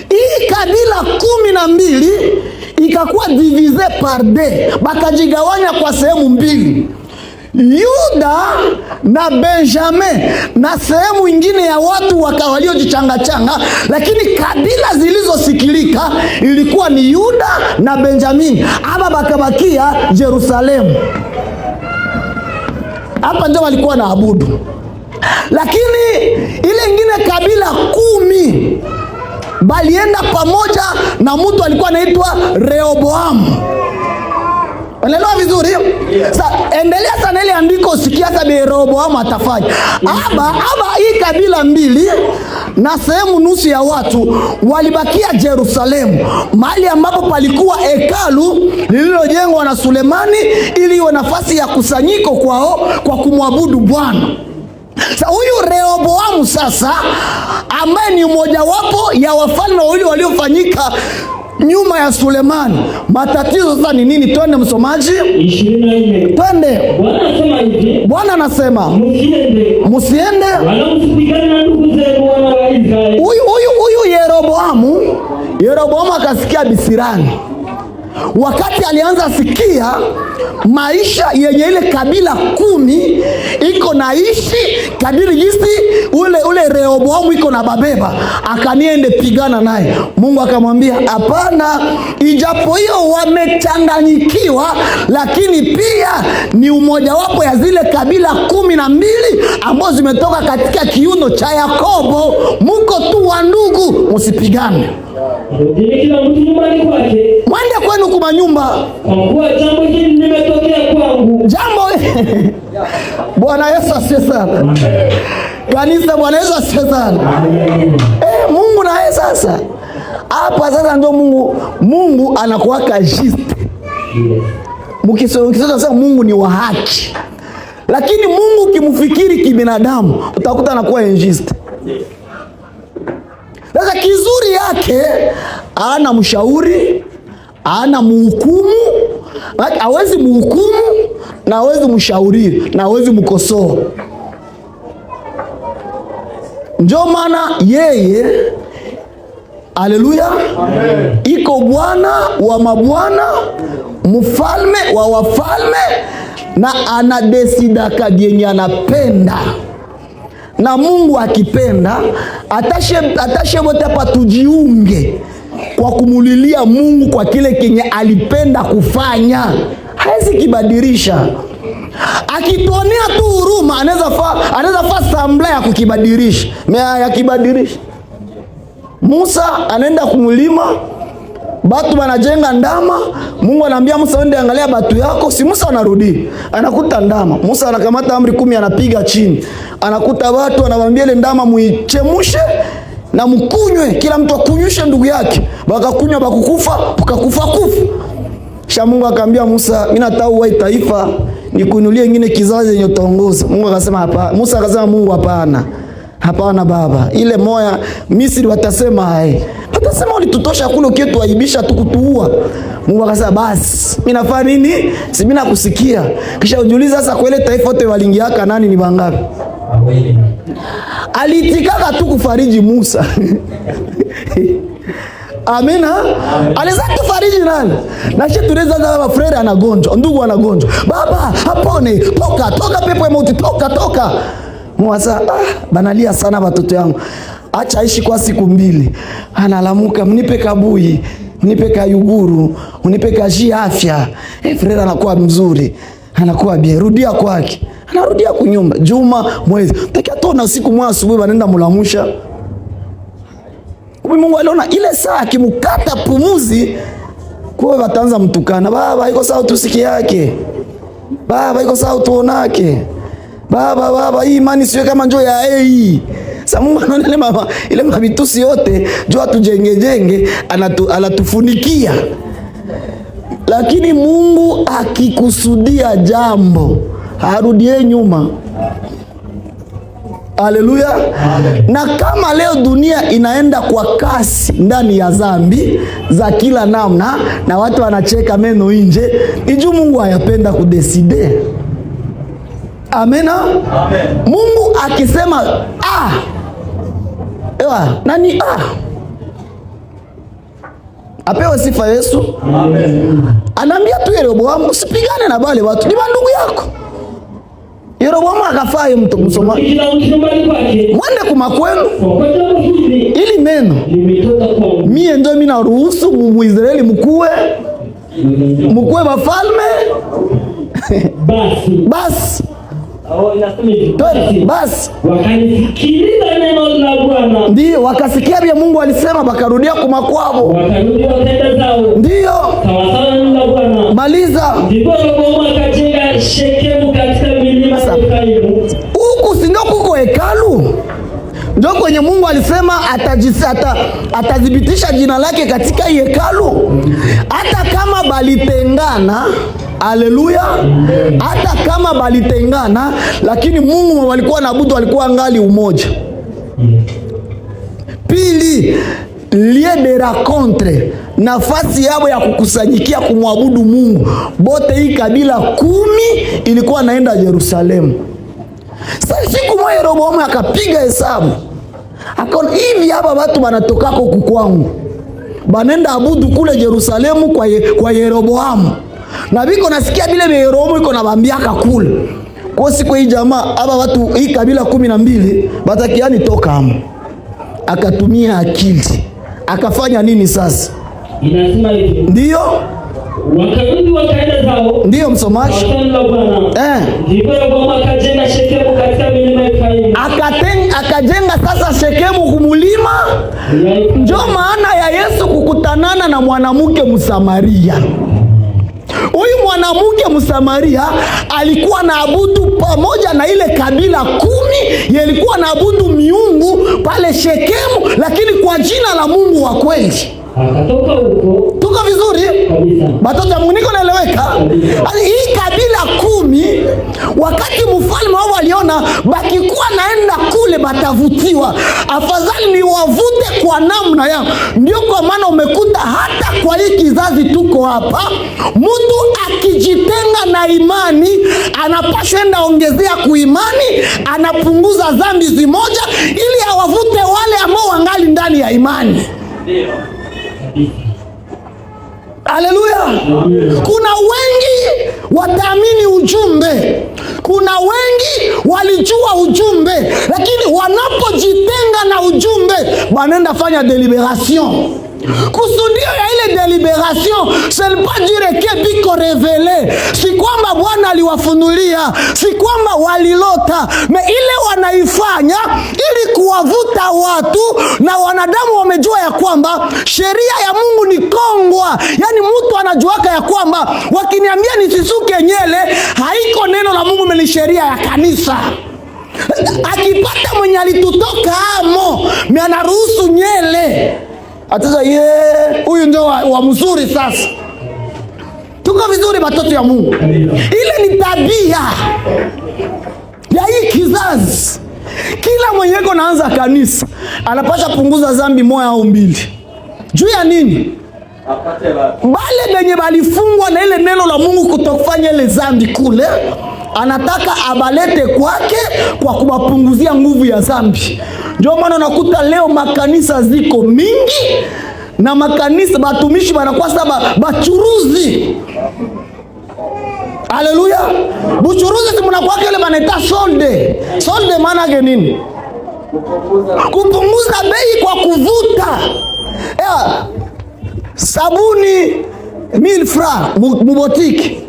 Hii kabila 12 ikakuwa divise par deux, bakajigawanya kwa sehemu mbili, Yuda na Benjamin, na sehemu ingine ya watu waliojichangachanga, lakini kabila zilizosikilika ilikuwa ni Yuda na Benjamin. Aba bakabakia Yerusalemu. Hapa ndio walikuwa na abudu. Lakini ile ingine kabila 10 balienda pamoja na mtu alikuwa anaitwa Rehoboamu. Unaelewa vizuri? Sasa endelea sana ile andiko, usikia hata Rehoboamu atafanya. Aba hii kabila 2 na sehemu nusu ya watu walibakia Yerusalemu, mahali ambapo palikuwa hekalu lililojengwa na Sulemani ili iwe nafasi ya kusanyiko kwao kwa kumwabudu Bwana. Sasa huyu Rehoboamu sasa, ambaye ni mmojawapo ya wafalme wawili waliofanyika nyuma ya Sulemani, matatizo sasa ni nini? Twende msomaji 24. Twende. Bwana anasema hivi. Bwana anasema musiende wala msipigane na ndugu zenu wana wa Israeli. Huyu Yeroboamu akasikia bisirani. Wakati alianza sikia maisha yenye ile kabila 10 iko naishi, kadiri jinsi ule Rehoboamu iko na babeba, akaniende pigana naye. Mungu akamwambia hapana, ijapo hiyo wamechanganyikiwa, lakini pia ni umoja wapo ya zile kabila 12 ambazo zimetoka katika kiuno cha Yakobo. Muko tu wa ndugu, msipigane. Kila mtu nyumbani kwake. Mwende kwenu kuma nyumba. Kwa kuwa jambo hili limetokea kwangu. Jambo Bwana Yesu asifiwe sana. Kanisa, Bwana Yesu asifiwe sana. Mungu naye sasa. Hapa sasa ndio Mungu anakuwaka juste. Mkisema sasa Mungu ni wa haki. Lakini Mungu ukimfikiri kibinadamu utakuta anakuwa injuste. Sasa kizuri yake ana mshauri, ana mhukumu, hawezi mhukumu na hawezi mshauri na hawezi mkosoa. Ndio maana yeye, haleluya, iko Bwana wa mabwana, mfalme wa wafalme, na anadesida kadienye anapenda. Na Mungu akipenda atashe wote hapa tujiunge kwa kumulilia Mungu kwa kile kenye alipenda kufanya. Hawezi kibadilisha. Akituonea tu huruma anaweza fa sambla ya kukibadilisha. Ya kibadilisha. Musa anaenda kumulima, batu wanajenga ndama. Mungu anambia Musa, ende angalia batu yako. Si Musa anarudi, anakuta ndama. Musa anakamata amri 10, anapiga chini. Anakuta watu, anamwambia ile ndama muichemushe na mkunywe, kila mtu akunywishe ndugu yake. Bakakunywa bakukufa, bukakufa kufa. Kisha Mungu akamwambia Musa, mimi nataka uwe taifa, nikuinulie ingine kizazi yenye utaongoza. Mungu akasema hapana. Musa akasema Mungu hapana. Hapana baba, ile moya Misri watasema hai. Watasema ulitutosha kule ukitu aibisha tukutuua. Mungu akasema basi, mimi nafanya nini? Si mimi nakusikia. Kisha ujiuliza sasa kwa ile taifa wote walingiaka nani ni wangapi? Alitikaka tu kufariji Musa. Amina. Aliza kufariji nani? Na sisi tunaweza baba frere anagonjwa, ndugu anagonjwa. Baba, hapone, toka pepo ya mauti, toka. Mwasa, banalia sana watoto yangu. Acha aishi kwa siku 2. Analamuka, mnipe kabui, mnipe kayuguru, mnipe kaji afya. Frere anakuwa mzuri, anakuwa bien, rudia kwake. Anarudia kunyumba, juma, mwezi. Takia tona siku mwa asubuhi wanaenda mulamusha. Mungu aliona ile saa akimkata pumuzi, kwa wataanza mtukana. Baba iko sawa tusiki yake. Baba iko sawa tuonake. Baba hii imani siwe kama njoo ya hii. Sasa Mungu anaona ile mabitusi yote njoo atujenge anatufunikia. Lakini Mungu akikusudia jambo, harudie nyuma. Haleluya. Na kama leo dunia inaenda kwa kasi ndani ya dhambi za kila namna na watu wanacheka meno nje, ni juu Mungu hayapenda kudeside. Amena. Amen. Mungu akisema nani apewe sifa Yesu. Amen. Anaambia tu Yeroboamu, usipigane na wale watu, ni ndugu yako. Yeroboamu akafaye mtu msoma. Mwende kumakwenu. Ili neno mie ndio mimi naruhusu Muisraeli mkuwe wafalme. Basi basi wakanisikiliza neno la Bwana. Ndio wakasikia vile Mungu alisema, bakarudia kumakwao. Wakarudi wakaenda zao. Ndio. Sawasawa na neno la Bwana. Maliza. Ndipo Yeroboamu akajenga Shekemu katika milima ya Efraimu. Huku si ndio kuko hekalu? Ndio kwenye Mungu alisema atadhibitisha jina lake katika hekalu. Hata kama balitengana, haleluya, hata kama balitengana, lakini Mungu walikuwa naabudu, walikuwa ngali umoja. Pili, lieu de rencontre, nafasi yao ya kukusanyikia kumwabudu Mungu. Bote hii kabila 10 ilikuwa naenda Yerusalemu. Sasa siku moja Yeroboamu akapiga hesabu. Akaona hivi hapa watu wanatokako huku kwangu, banenda abudu kule Yerusalemu kwa Yeroboamu. Na biko nasikia bile Yeroboamu iko nabambiaka kule. Kwa siku hii jamaa hapa watu hii kabila 12 batakiani toka hapo. Akatumia akili. Akafanya nini sasa? Inasema hivi. Ndio. Wakarudi wakaenda zao. Ndio msomaji. Ndipo Yeroboamu akajenga Shekemu katika milima ya Efraimu. Akajenga sasa Shekemu kumulima. Ndio maana ya Yesu kukutanana na mwanamke Msamaria. Huyu mwanamke Msamaria alikuwa naabudu pamoja na ile kabila 10 yalikuwa naabudu miungu pale Shekemu, lakini kwa jina la Mungu wa kweli. Akatoka huko. Tuko vizuri? Kabisa. Batoto ya Mungu niko naeleweka? Hii kabila 10 wakati mfalme wao waliona bakikuwa naenda kule batavutiwa, afadhali ni wavute kwa namna yao. Ndio kwa maana umekuta hata kwa hii kizazi tuko hapa, mtu akijitenga na imani anapaswa enda ongezea kuimani, anapunguza dhambi zimoja ili awavute wale ambao wangali ndani ya imani. Ndio. Haleluya. Kuna wengi wataamini ujumbe, kuna wengi walijua ujumbe, lakini wanapojitenga na ujumbe wanaenda fanya deliberation. Kusudio ya ile deliberation c'est pas dire que biko revele, si kwamba Bwana aliwafunulia, si kwamba walilota, na ile wanaifanya ili kuwavuta watu, na wanadamu wamejua ya kwamba sheria ya Mungu ni kongwa. Yani mtu anajuaka ya kwamba wakiniambia nisisuke nyele, haiko neno la Mungu, ni sheria ya kanisa. Akipata mwenye alitutoka amo, mimi anaruhusu nyele, ataza huyu ndio wa mzuri. Sasa tuko vizuri batoto ya Mungu. Ile ni tabia ya hii kizazi. Kila mwenye yuko naanza kanisa anapasha punguza dhambi moja au mbili. Juu ya nini? Bale benye balifungwa na ile neno la Mungu kutofanya ile dhambi kule, anataka abalete kwake kwa kubapunguzia nguvu ya dhambi. Ndio maana nakuta leo makanisa ziko mingi, na makanisa batumishi banakuwa saba bachuruzi. Haleluya. Buchuruzi simunakuwa kile banaita solde. Solde maana yake nini? Kupunguza bei kwa kuvuta. Sabuni 1000 francs mubotiki,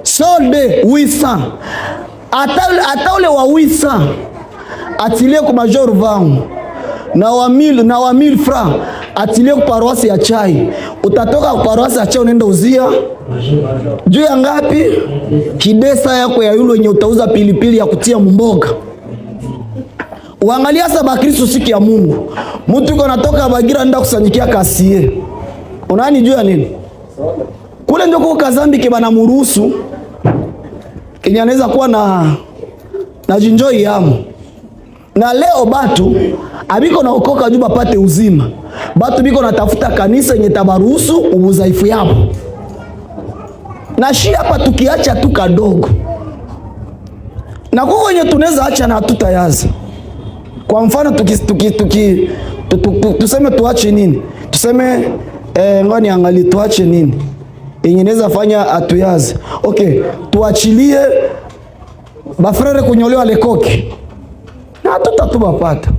solde 800. Ata ule wa 800 atilie kwa major vangu, na wa 1000 francs atilie kwa paroisse ya chai. Utatoka kwa paroisse ya chai unaenda uzia juu ya ngapi? Kidesa yako ya yule wenye utauza pilipili ya kutia mboga. Uangalia sasa Kristo siku ya Mungu. Mtu yuko natoka Bagira nenda kusanyikia kasie. Unani juu ya nini? Kule ndio kwa kazambi ke bana muruhusu. Kinyanaweza kuwa na jinjoi yamu. Na leo batu abiko naokoka juu bapate uzima. Batu biko natafuta kanisa yenye tabaruhusu ubuzaifu yapo. Na shi hapa tukiacha tu kadogo. Na kuko wenye tunaweza acha na hatutayaza. Kwa mfano tuseme tuache nini? Tuseme ngani angali tuache nini? Yenye naweza fanya atuyaze. Okay, tuachilie bafrere kunyolewa lekoki. Na hatutatubapata.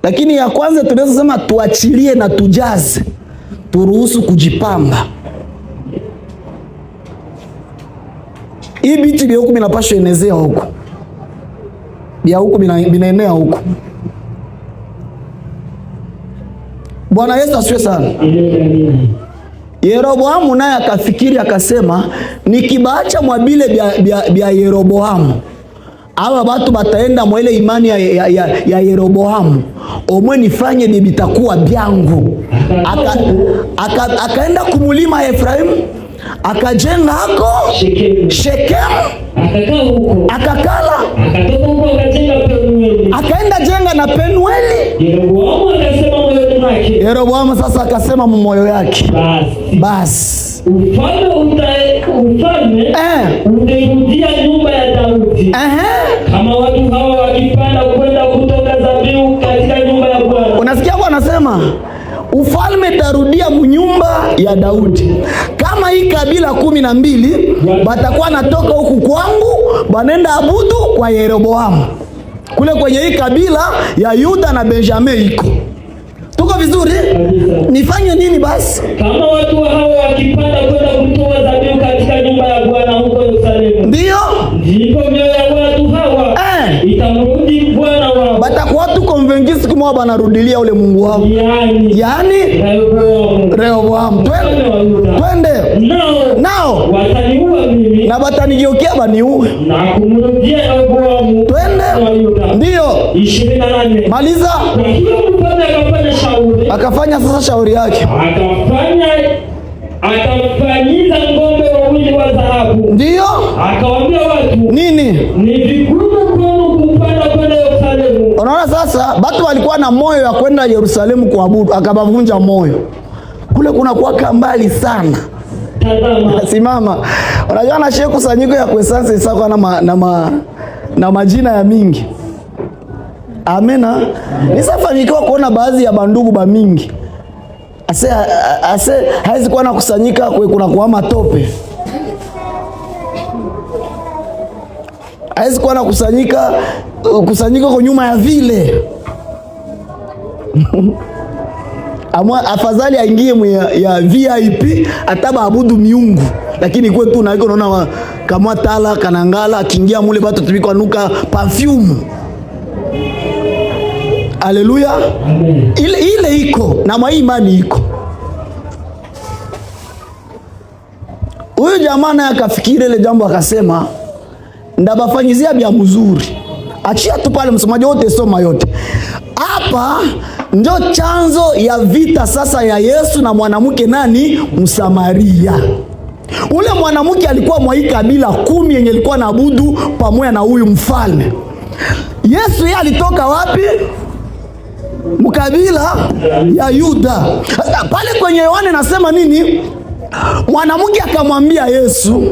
Lakini ya kwanza tunaweza sema tuachilie na tujaze. Turuhusu kujipamba. Hii biti bia huku binapasha enezea huku. Bia huku binaenea huku. Bwana Yesu asifiwe sana. Yeroboamu naye akafikiri akasema, nikibaacha mwabile bia Yeroboamu, hawa watu bataenda mwa ile imani ya Yeroboamu, omwe nifanye bitakuwa byangu. Akaenda kumulima Efraimu, akajenga hako Shekemu, akakala, akaenda jenga na Penueli. Yeroboamu sasa akasema moyo yake, basi ufalme ungerudia nyumba ya Daudi. Kama watu hawa wakipanda kwenda kutoka zabihu katika nyumba ya Bwana. Unasikia Bwana anasema ufalme tarudia nyumba ya Daudi. Kama hii kabila 12 batakuwa natoka huku kwangu, banenda abudu kwa Yeroboamu. Kule kwenye hii kabila ya Yuda na Benjamin iko. Tuko vizuri? Nifanye nini basi? Kama watu hao wakipanda kwenda kutoa dhabihu katika nyumba ya Bwana huko Yerusalemu. Ndio? Ndipo mioyo ya watu hawa itamrudi Bwana wao. Batakuwa tu convengisi kama banarudilia ule Mungu wao. Yaani Rehoboamu. Twende. Nao wataniua mimi. Na batanigeukia baniue. Na kumrudia Rehoboamu. Twende. Ndio. 28. Maliza. Akafanya sasa shauri yake. Akafanyiza ng'ombe wawili wa dhahabu. Ndio? Akawaambia watu, nini? Ni vigumu kwenu kupanda kwenda Yerusalemu. Unaona sasa, watu walikuwa na moyo wa kwenda Yerusalemu kuabudu, akabavunja moyo. Kule kuna kuwa mbali sana. Tazama. Simama. Unajua na shehe kusanyiko ya kwesansi isako na majina ya mingi. Amena. Nisafanyikiwa kuona baadhi ya bandugu ba mingi. Ase haizi kuwa na kusanyika kwe kuna kuwa matope. Haizi kuwa na kusanyika kwa nyuma ya vile. Afadhali aingie ya VIP ataba abudu miungu. Lakini kwe tu na hiko naona kama tala kanangala akiingia mule batu tubiko anuka perfume. Haleluya. Ile iko na maimani iko. Huyu jamaa naye akafikiri ile jambo akasema, ndabafanyizia bia mzuri. Achia tu pale msomaji wote soma yote. Hapa ndio chanzo ya vita sasa ya Yesu na mwanamke nani? Msamaria. Ule mwanamke alikuwa mwa hii kabila 10 yenye alikuwa naabudu pamoja na huyu mfalme. Yesu yeye alitoka wapi? Mkabila ya Yuda. Pale kwenye Yohana nasema nini? Mwanamke akamwambia Yesu,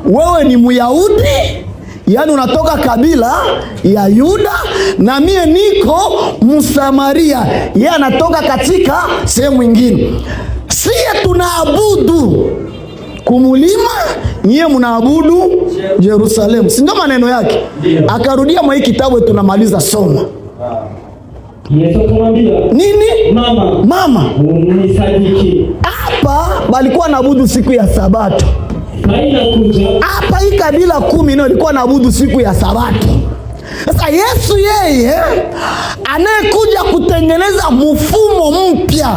wewe ni Myahudi, yani unatoka kabila ya Yuda, na mie niko Msamaria, yeye anatoka katika sehemu nyingine. Sie tunaabudu kumulima, nyie mnaabudu Yerusalemu. Si ndio maneno yake? Akarudia mwa hii kitabu tunamaliza soma. Yesu akamwambia, nini? Mama, unisadiki. Hapa balikuwa naabudu siku ya Sabato. Hapa hii kabila 10 ndio ilikuwa naabudu siku ya Sabato. Sasa Yesu yeye anayekuja kutengeneza mfumo mpya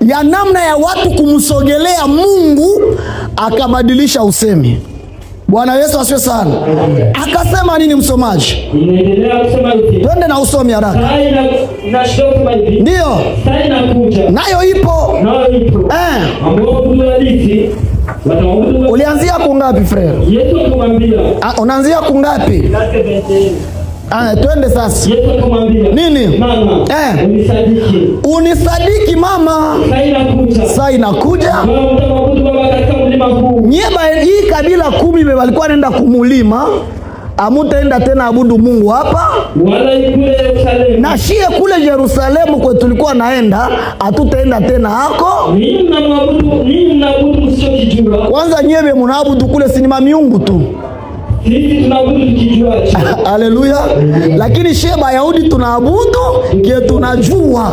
ya namna ya watu kumsogelea Mungu, akabadilisha usemi. Bwana Yesu asifiwe sana. Akasema nini msomaji? Inaendelea kusema hivi. Twende na usomi haraka. Ndio. Nayo ipo. Ambao tunahadithi Ulianzia kungapi frere? Yesu akamwambia. Unaanzia kungapi? Twende sasa. Yesu akamwambia. Nini? Mama, unisadiki. Unisadiki mama. Saa inakuja. Nyeba hii kabila 10 walikuwa nenda kumulima. Amutaenda tena abudu Mungu hapa wala kule Yerusalemu. Na shie kule Yerusalemu kwa tulikuwa naenda, hatutaenda tena hako. Nini mnaabudu msichokijua? Kwanza nyebe mnaabudu kule sinima miungu tu. Sisi tunaabudu tukijua. Haleluya. Lakini shie Bayahudi tunaabudu kile tunajua.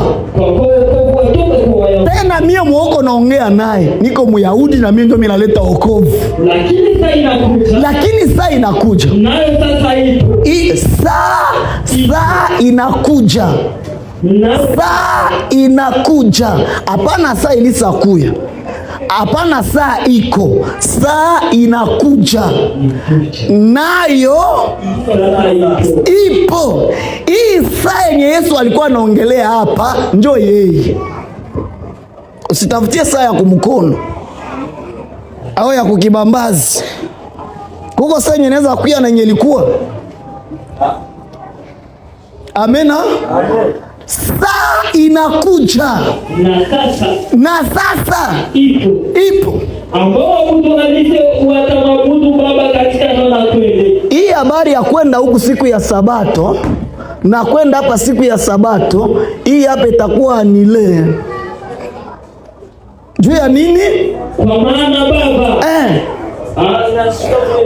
Tena mie muoko naongea naye. Niko Myahudi na mimi ndio ninaleta wokovu. Lakini saa inakuja. Nayo sasa ipo. Saa inakuja. Saa inakuja. Hapana saa ilisakuya. Hapana saa iko. Saa inakuja. Nayo ipo. Hii saa yenye Yesu alikuwa anaongelea hapa njoo yeye. Usitafutie saa ya kumkono au ya kukibambazi. Kuko saa yenye inaweza kuja na yenye ilikuwa. Amena. Saa inakuja. Na sasa ipo. Ambao mtu alise watamwabudu Baba katika roho na kweli. Hii habari ya kwenda huku siku ya Sabato na kwenda hapa siku ya Sabato, hii hapa itakuwa anile. Juu ya nini? Kwa maana Baba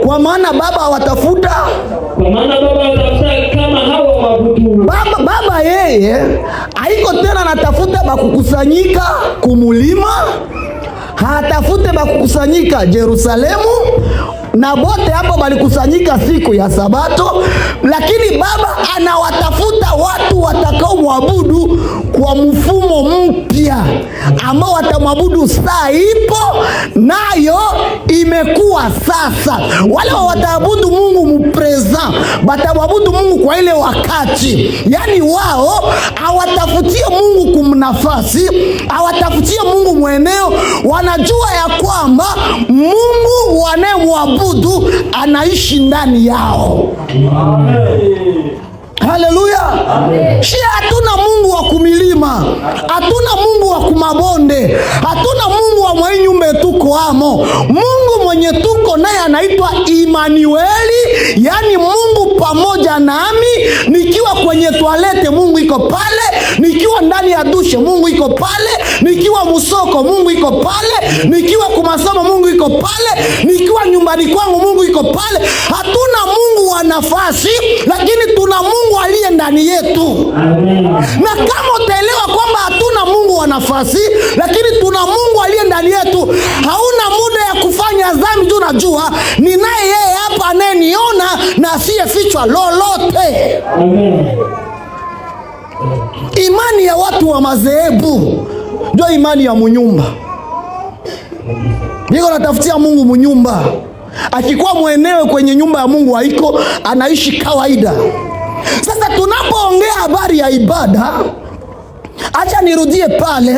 kwa maana Baba hawatafuta. Kwa maana Baba hawatafuta kama hawa waabudu. Baba yeye haiko tena natafuta bakukusanyika kumulima. Hatafute bakukusanyika Yerusalemu. Na bote hapo balikusanyika siku ya Sabato. Lakini Baba anawatafuta watu watakao muabudu kwa mfumo mpya ambao watamwabudu. Saa ipo nayo imekuwa sasa. Wale wataabudu Mungu mpreza, batamwabudu Mungu kwa ile wakati. Yani wao hawatafutie Mungu kumnafasi, hawatafutie Mungu mweneo. Wanajua ya kwamba Mungu wanemwabudu anaishi ndani yao. Haleluya. Shia hatuna Mungu wa kumilima, hatuna Mungu wa kumabonde, hatuna Mungu wa mwenye nyumba tuko amo. Mungu mwenye tuko naye anaitwa Immanueli, yani Mungu pamoja nami. Nikiwa kwenye toalete Mungu iko pale, nikiwa ndani ya dushe Mungu iko pale, nikiwa musoko Mungu iko pale, nikiwa kumasomo Mungu iko pale, nikiwa nyumbani kwangu Mungu iko pale. Hatuna Mungu wa nafasi, lakini tuna Mungu aliye ndani yetu. Amen. Na kama utaelewa kwamba hatuna Mungu wa nafasi, lakini tuna Mungu aliye ndani yetu, hauna muda ya kufanya dhambi. Unajua ninaye yeye hapa anayeniona na asiyefichwa lolote. Amen. Imani ya watu wa madhehebu ndio imani ya munyumba. Niko natafutia Mungu munyumba. Akikuwa mwenyewe kwenye nyumba ya Mungu haiko, anaishi kawaida. Sasa tunapoongea habari ya ibada, acha nirudie pale,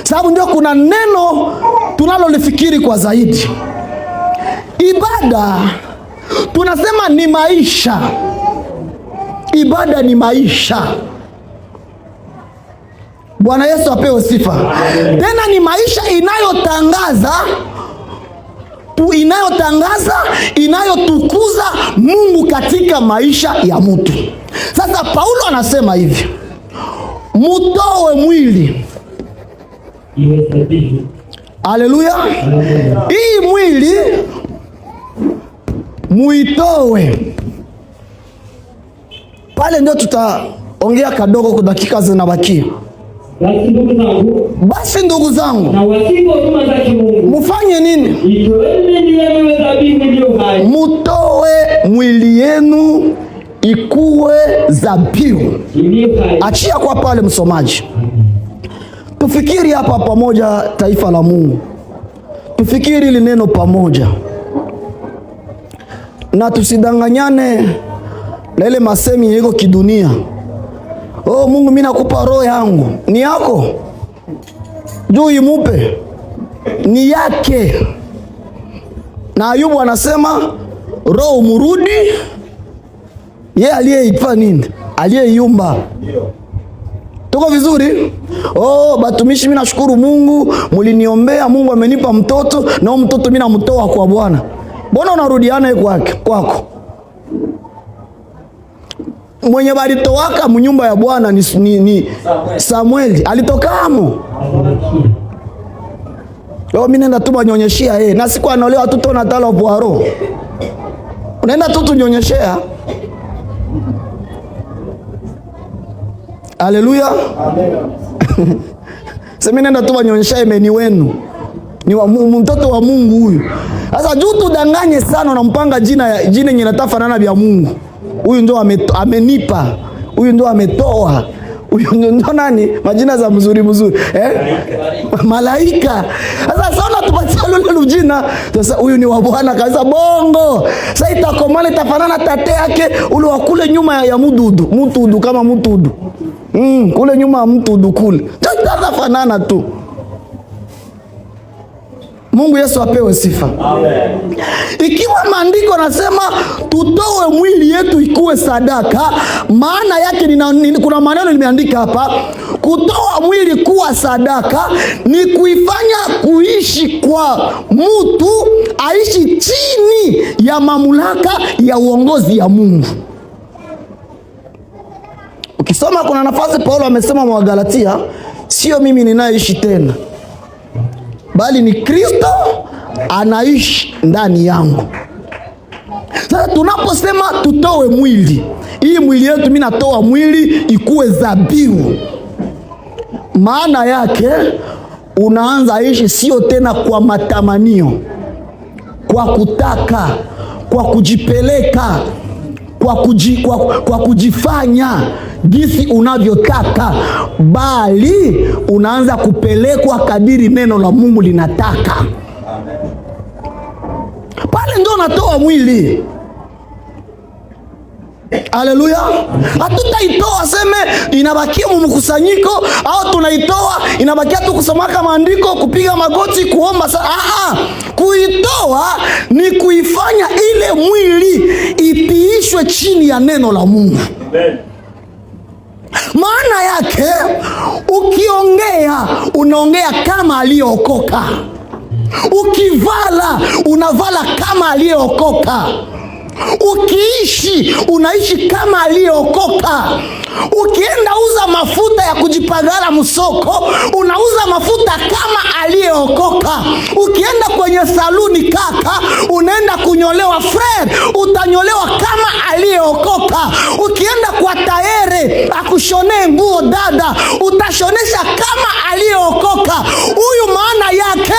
sababu ndio kuna neno tunalolifikiri kwa zaidi. Ibada tunasema ni maisha. Ibada ni maisha. Bwana Yesu apewe sifa. Tena ni maisha inayotukuza Mungu katika maisha ya mtu. Sasa Paulo anasema hivi, mutowe mwili. Haleluya. Hii mwili muitowe. Pale ndio tutaongea kadogo kwa dakika zinabakia. Basi ndugu zangu, mufanye nini? Mutowe mwili yenu ikuwe zabihu. Achia kwa pale msomaji. Tufikiri hapa pamoja, taifa la Mungu. Tufikiri ile neno pamoja. Na tusidanganyane na ile masemi yako kidunia. Oh, Mungu mimi nakupa roho yangu. Ni yako. Juu imupe. Ni yake. Na Ayubu anasema roho murudi yeye aliyeipa nini? Aliyeiumba. Tuko vizuri? Batumishi, mimi nashukuru Mungu, mliniombea, Mungu amenipa mtoto, na mtoto mimi namtoa kwa Bwana. Mbona unarudiana kwako? Mwenye balitoaka mnyumba ya Bwana ni Samueli. Alitokamo. Mimi nenda tu banyonyeshia yeye. Na siku anaolewa tu tona tala poaro. Unaenda tu tunyonyeshea. Haleluya. Amen. Sema nenda tu banyonyeshia imeni wenu. Ni mtoto wa Mungu huyu. Sasa juu tudanganye sana, unampanga jina yenye natafanana vya Mungu. Huyu ndo amenipa. Huyu ndo ametoa. Huyu ndo nani? Majina za mzuri. Malaika. Sasa sana tupatia lule jina. Sasa huyu ni wa Bwana kabisa, bongo. Sasa itakomana itafanana tate yake ule wa kule nyuma ya mududu kama mududu. Kule nyuma ya mududu kule. Tutafanana tu. Mungu Yesu apewe sifa. Amen. Ikiwa maandiko nasema tutoe mwili yetu ikuwe sadaka, maana yake kuna maneno nimeandika hapa. Kutoa mwili kuwa sadaka ni kuifanya kuishi kwa mtu aishi chini ya mamlaka ya uongozi ya Mungu. Ukisoma kuna nafasi Paulo amesema mwa Galatia, sio mimi ninaishi tena, bali ni Kristo anaishi ndani yangu. Sasa tunaposema tutoe mwili, hii mwili yetu mimi natoa mwili ikuwe dhabihu, maana yake unaanza ishi sio tena kwa matamanio, kwa kutaka, kwa kujipeleka, kwa kujifanya jinsi unavyotaka, bali unaanza kupelekwa kadiri neno la Mungu linataka. Pale ndio natoa mwili. Haleluya. Hatutaitoa seme inabakia mkusanyiko, au tunaitoa inabakia tu kusomaka maandiko, kupiga magoti, kuomba. Kuitoa ni kuifanya ile mwili itiishwe chini ya neno la Mungu. Amen. Maana yake ukiongea unaongea kama aliyeokoka. Ukivala unavala kama aliyeokoka. Ukiishi unaishi kama aliyeokoka. Ukienda uza mafuta ya kujipagala msoko, unauza mafuta kama aliyeokoka. Ukienda kwenye saluni kaka, unaenda kunyolewa friend, utanyolewa kama aliyeokoka. Ukienda kwa taere akushonee nguo dada, utashonesha kama aliyeokoka. Huyu maana yake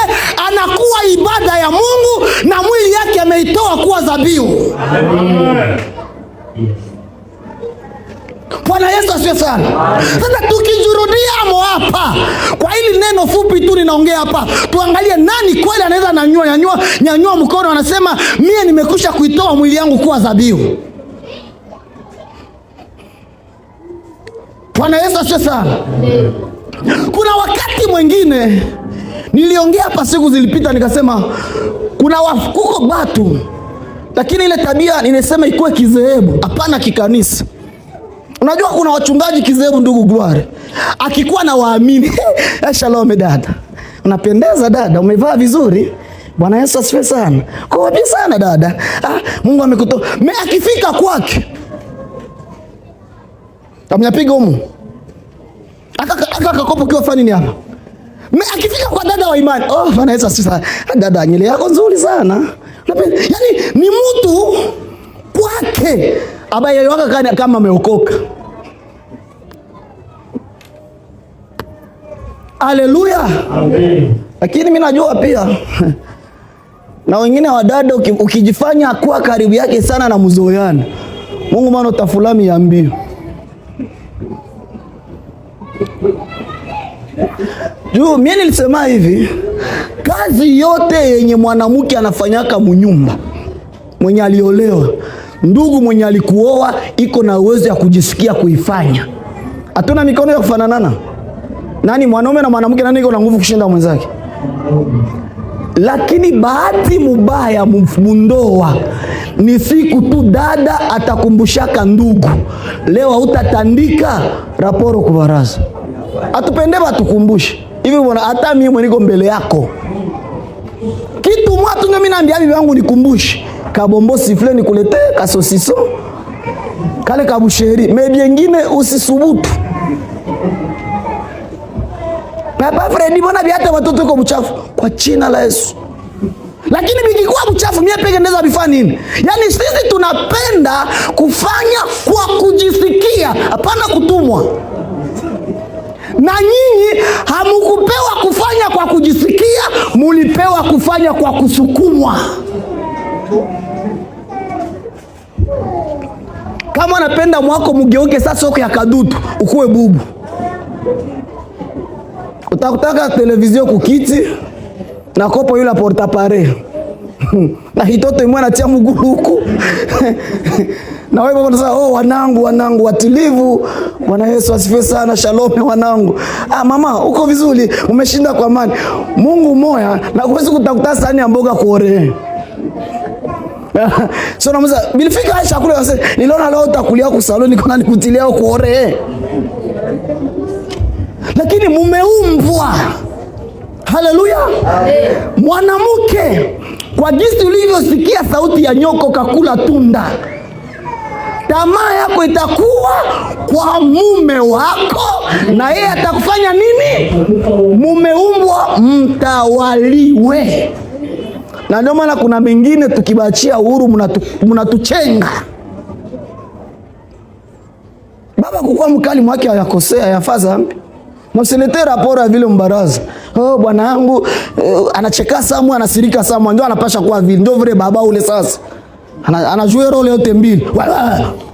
anakuwa ibada ya Mungu na mwili yake ameitoa kuwa dhabihu. Amen. Bwana Yesu asifiwe sana. Sasa tukijurudia hapa kwa hili neno fupi tu ninaongea hapa, tuangalie nani kweli anaweza nyanyua mkono anasema mie nimekusha kuitoa mwili yangu kuwa dhabihu. Bwana Yesu asifiwe sana. Kuna wakati mwingine niliongea hapa siku zilipita nikasema kuna wafuko batu, lakini ile tabia ninasema ikuwe kizehebu, hapana kikanisa. Unajua kuna wachungaji kizehebu, ndugu Gloire, akikuwa na waamini shalom dada, unapendeza dada, umevaa vizuri, Bwana Yesu asifiwe sana, kwa wapi sana dada, Mungu amekutoa. Akifika kwake amnyapiga humu aka kakopo kiwa fani ni hapa. Akifika kwa dada wa imani, Bwana Yesu asifiwe sana, dada nywele yako nzuri sana. Yaani ni mtu kwake abaye waka kama ameokoka. Haleluya. Amen. Lakini mimi najua pia na wengine wadada ukijifanya kuwa karibu yake sana na mzoeana, Mungu maana utafulami ya mbio. Juu mimi nilisema hivi, kazi yote yenye mwanamke anafanyaka munyumba, mwenye aliolewa, ndugu mwenye alikuoa, iko na uwezo ya kujisikia kuifanya. Hatuna mikono ya kufananana. Nani mwanaume na mwanamke, nani iko na nguvu kushinda mwenzake? Lakini bahati mubaya mundoa ni siku tu dada atakumbushaka ndugu, leo hautatandika raporo kubaraza. Atupende batukumbushe hivi bwana, hata mimi mweniko mbele yako kitu mwatu ndio mimi naambia bibi yangu nikumbushe kabombo sifle nikulete kasosiso kale kabusheri mebi nyingine usisubutu. Papa Freddy mbona biata watoto wako mchafu kwa jina la Yesu. Lakini bikikuwa mchafu mimi peke ndeza bifanya nini? Yaani sisi tunapenda kufanya kwa kujisikia, hapana kutumwa. Na nyinyi hamukupewa kufanya kwa kujisikia, mulipewa kufanya kwa kusukumwa. Kama napenda mwako mugeuke sasa soko ya kadutu, ukuwe bubu. Utakutaka televizio kukiti na kopo yule porta pare. Na hitoto imwe na tia mguu huku. Na wewe unasema oh wanangu watilivu. Bwana Yesu asifiwe sana, shalom wanangu. Mama uko vizuri, umeshinda kwa amani. Mungu moya na kuwezi kutakuta sahani ya mboga kuore. So namuza bilifika chakula wase niliona leo utakulia kwa saloni kuna nikutilia kuore. Lakini mumeumbwa. Haleluya. Mwanamke kwa jinsi ulivyosikia sauti ya nyoko kakula tunda, tamaa yako itakuwa kwa mume wako na yeye atakufanya nini? Mumeumbwa mtawaliwe. Na ndio maana kuna mengine tukibachia uhuru mnatuchenga. Baba kukua mkali mwake hayakosea yafaza. Msilete raporo ya vile mbaraza. Oh bwana yangu anacheka samu anasirika samu ndio anapasha kuwa vile. Ndio vile baba ule sasa. Anajua role yote mbili.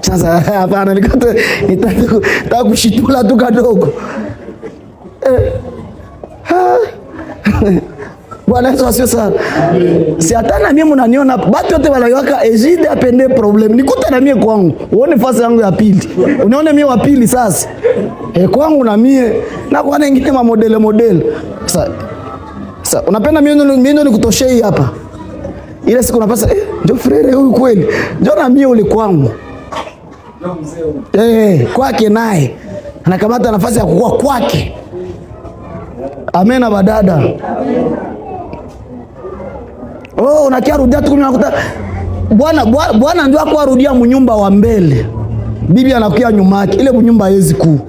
Sasa hapana nitaka kushitula tu kadogo. Bwana Yesu asifiwe sana. Si hata na mimi mnaniona watu wote wanaiwaka Ejide apende problem. Nikuta na mimi kwangu. Uone fasi yangu ya pili. Unione mimi wa pili sasa. Kwangu na mimi na kwa wengine ma model. Sasa unapenda mimi ndio nikutoshei hapa. Ile siku unapasa ndio frere huyu kweli. Ndio na mimi ule kwangu. Kwake naye anakamata nafasi ya kukua kwake. Amen badada. Oh unakia rudia tu unakuta bwana ndio akwa rudia mnyumba wa mbele. Bibi anakuja nyuma yake. Ile mnyumba haiwezi kuu.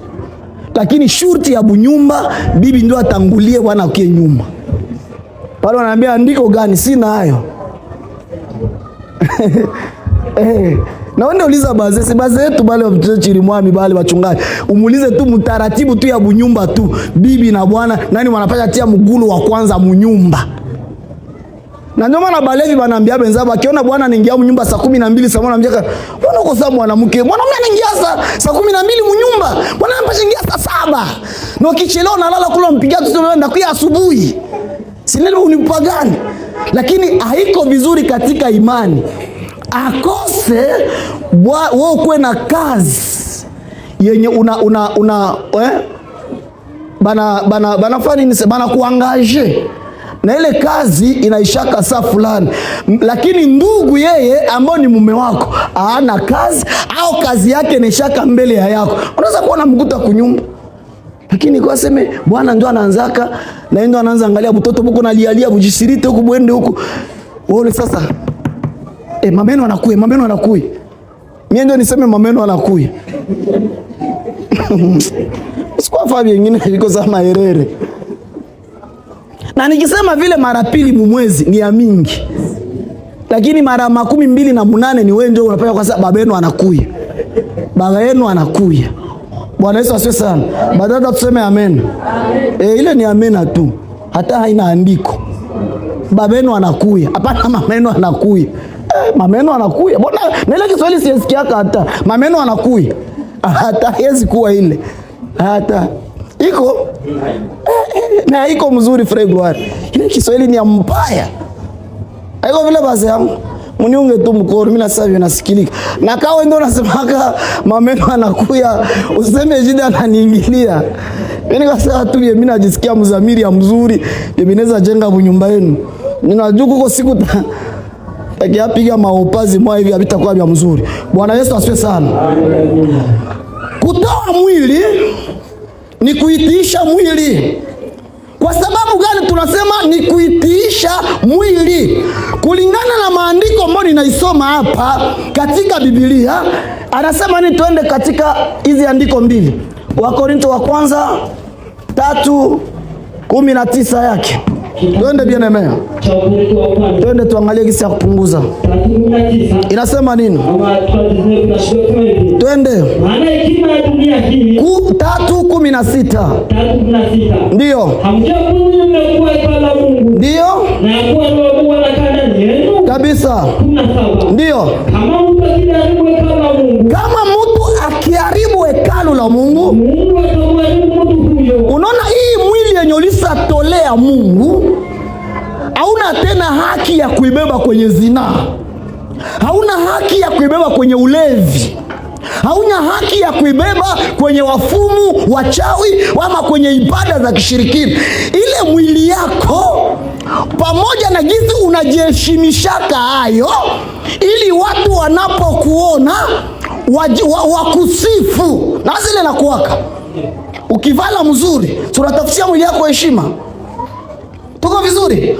Lakini shurti ya bunyumba bibi ndio atangulie bwana akie nyuma. Pale wanaambia andiko gani sina hayo. Na wende uliza baze yetu bale wachiri mwami bale wachungaji. Umulize tu mtaratibu tu ya bunyumba tu. Bibi na bwana nani wanapata tia mgulu wa kwanza munyumba. Na ndio maana balevi wanaambia benzao akiona bwana anaingia mnyumba saa 12 saa mwana mjaka. Bwana uko saa mwanamke. Bwana anaingia saa 12 mnyumba. Bwana anapasha ingia saa 7. Na ukichelewa unalala kula mpigia tu ndio kuya asubuhi. Si neno unipagani. Lakini haiko vizuri katika imani. Akose wewe kuwe na kazi yenye bana fani ni bana kuangaje na ile kazi inaishaka saa fulani, lakini ndugu yeye ambao ni mume wako hana kazi au kazi yake inaishaka mbele ya yako, unaweza kuona mkuta kunyumba. Lakini kwa sema bwana ndio anaanzaka na ndio anaanza angalia mtoto buko na lialia bujisirite huko bwende huko wewe sasa mameno anakuya. Mimi ndio niseme mameno anakuya. Sikuwa fabi wengine liko za maherere. Na nikisema vile mara pili mwezi ni ya mingi. Lakini mara 28 ni wewe ndio unapata kwa sababu babenu anakuya. Baba yenu anakuya. Bwana Yesu asifiwe sana. Badala tuseme amen. Ile ni amena tu. Hata haina andiko. Babenu anakuya. Hapana mameno anakuya. Mameno anakuya. Mbona na ile Kiswahili sisikiaka hata. Mameno anakuya. Hata hezi kuwa ile. Hata iko na iko mzuri Frey Gloire. Ile Kiswahili ni mbaya. Haiko vile basi yangu. Mniunge tu mkono mimi sasa hivi nasikilika. Na kawa ndio nasemaka mameno anakuya useme Ejide ananiingilia. Mimi nikasema tu mimi najisikia mzamiri ya mzuri. Mimi naweza jenga nyumba yenu. Ninajua kuko siku takiapiga maupazi mwa hivi habitakuwa vya mzuri. Bwana Yesu asifiwe sana. Kutoa mwili ni kuitiisha mwili. Kwa sababu gani tunasema ni kuitiisha mwili? Kulingana na maandiko ambayo ninaisoma hapa katika Biblia, anasema ni twende katika hizi andiko mbili. Wakorintho wa kwanza 3:19 yake. Twende bien aimé. Twende tuangalie kisa ya kupunguza. Inasema nini? Twende. Maana hekima ya dunia hii 3:16. Ndio. Hamjakuwa mmekuwa hekalu la Mungu. Ndio. Na kuwa Roho anakaa ndani yenu. Kabisa. 17. Ndio. Kama mtu akiharibu hekalu la Mungu. Kama mtu akiharibu hekalu la Mungu, Mungu atamharibu mtu huyo. Unaona hii mwili yenye ulisatolea Mungu, hauna tena haki ya kuibeba kwenye zinaa. Hauna haki ya kuibeba kwenye ulevi. Hauna haki ya kuibeba kwenye wafumu, wachawi, ama kwenye ibada za kishirikina. Ile mwili yako pamoja na jinsi unajiheshimishaka hayo, ili watu wanapokuona wakusifu. Na zile na kuwaka ukivala mzuri, tunatafutia mwili yako heshima. Tuko vizuri?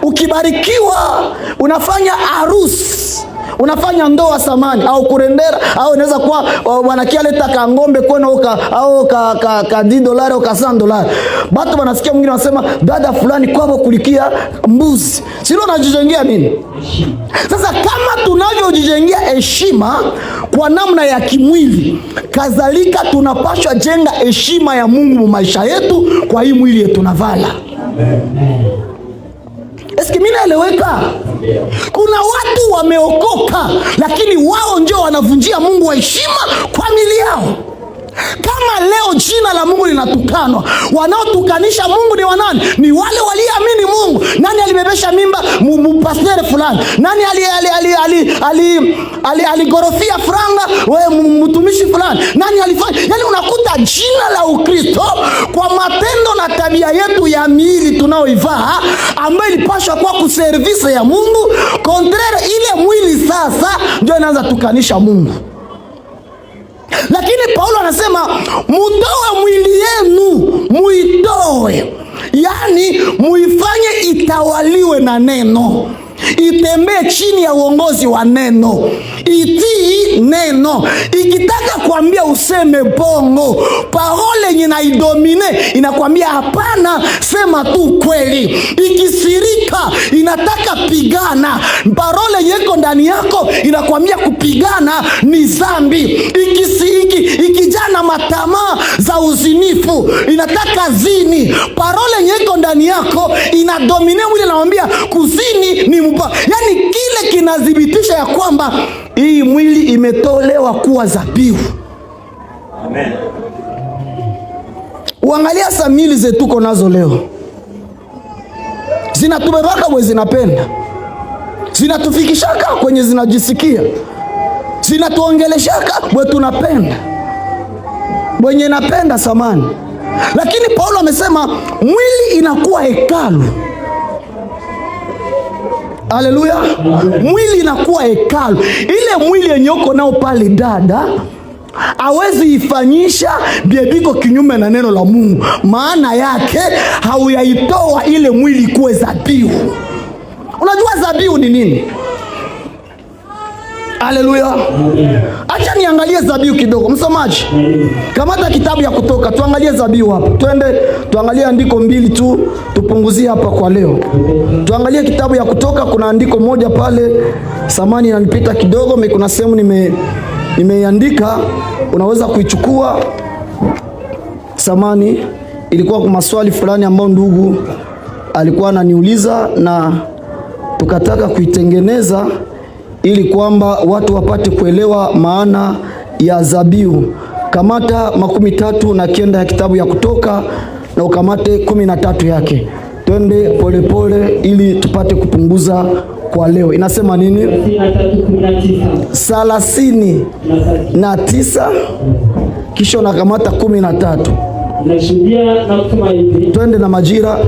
Ukibarikiwa, unafanya harusi, unafanya ndoa samani au kurendera, au inaweza kuwa wanakia leta ka ngombe kwenu au ka $10 au ka $100. Batu wanasikia mwingine wanasema dada fulani kwao kulikia mbuzi. Sio unajijengea nini? Sasa kama tunavyojijengea heshima kwa namna ya kimwili, kadhalika tunapaswa jenga heshima ya Mungu maisha yetu kwa hii mwili yetu tunavala. Eski mimi naeleweka? Kuna watu wameokoka, lakini wao ndio wanavunjia Mungu heshima kwa mili yao. Kama leo jina la Mungu linatukanwa, wanaotukanisha Mungu ni wanani? Ni wale waliamini Mungu. Nani alibebesha mimba mpastere fulani? Nani aligorofia franga wewe mtumishi fulani? Nani alifanya? Yaani unakuta jina la Ukristo kwa matendo na tabia yetu ya miili tunaoivaa, ambayo ilipashwa kwa kuservice ya Mungu, contraire ile mwili sasa ndio inaanza tukanisha Mungu. Lakini Paulo anasema mutoe mwili yenu, muitoe. Yaani muifanye itawaliwe na neno, itembee chini ya uongozi wa neno, itii neno. Ikitaka kuambia useme bongo, parole yenye na idomine inakwambia hapana, sema tu kweli. Ikisirika inataka pigana, parole yenye iko ndani yako inakwambia kupigana ni dhambi. Ikijana matamaa za uzinifu inataka zini, parole yenye iko ndani yako inadomine mwili, inakwambia kuzini ni mbaya. Yaani kile kinadhibitisha ya kwamba hii mwili imetolewa kuwa dhabihu. Amen. Uangalia samili zetu tuko nazo leo, zinatubebaka bwe, zinapenda, zinatufikishaka kwenye zinajisikia, zinatuongeleshaka bwe, tunapenda bwenye napenda samani. Lakini Paulo amesema mwili inakuwa hekalu. Haleluya. Mwili inakuwa hekalu. Ile mwili yenye uko nao pale dada, hawezi ifanyisha biebiko kinyume na neno la Mungu. Maana yake hauyaitoa ile mwili kuwe dhabihu. Unajua dhabihu ni nini? Haleluya. Acha niangalie dhabihu kidogo. Msomaji, kamata kitabu ya Kutoka, tuangalie dhabihu hapa. Twende tuangalie andiko mbili tu, tupunguzie hapa kwa leo. Tuangalie kitabu ya Kutoka, kuna andiko moja pale, samani inanipita kidogo, kuna sehemu nimeiandika, unaweza kuichukua. Samani ilikuwa kwa maswali fulani ambayo ndugu alikuwa ananiuliza na tukataka kuitengeneza ili kwamba watu wapate kuelewa maana ya dhabihu. Kamata 39 ya kitabu ya Kutoka na ukamate 13 yake. Twende polepole ili tupate kupunguza kwa leo. Inasema nini? 39. Kisha unakamata 13. Nashuhudia na kusema hivi. Twende na majira.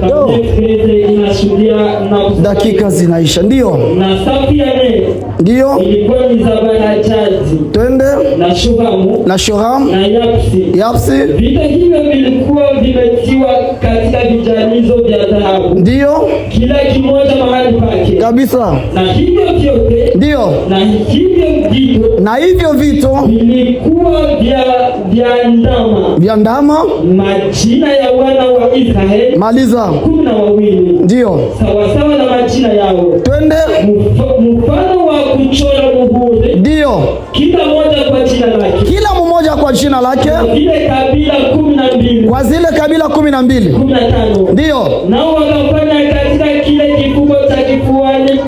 Inashuhudia na dakika zinaisha. Ndio. Na sauti ya neno. Ndio. Ilikuwa ni Zabarajazi. Twende. Na Shohamu. Na Shohamu. Na Yapsi. Yapsi. Vita hivyo vilikuwa vimetiwa katika vijanizo vya dhahabu. Ndio. Kila kimoja mahali pake. Kabisa. Na hivyo vyote. Ndio. Na hivyo vito. Na hivyo vito vilikuwa vya ndama. Majina ya wana wa Israeli. Maliza. 12. Ndio. Sawa sawa na majina yao. Twende. Mfano wa kuchora muhuri. Ndio. Kila mmoja kwa jina lake. Kila mmoja kwa jina lake. Zile kabila 12. Kwa zile kabila 12. 15. Ndio. Nao wakafanya katika kile kifuko cha kifuani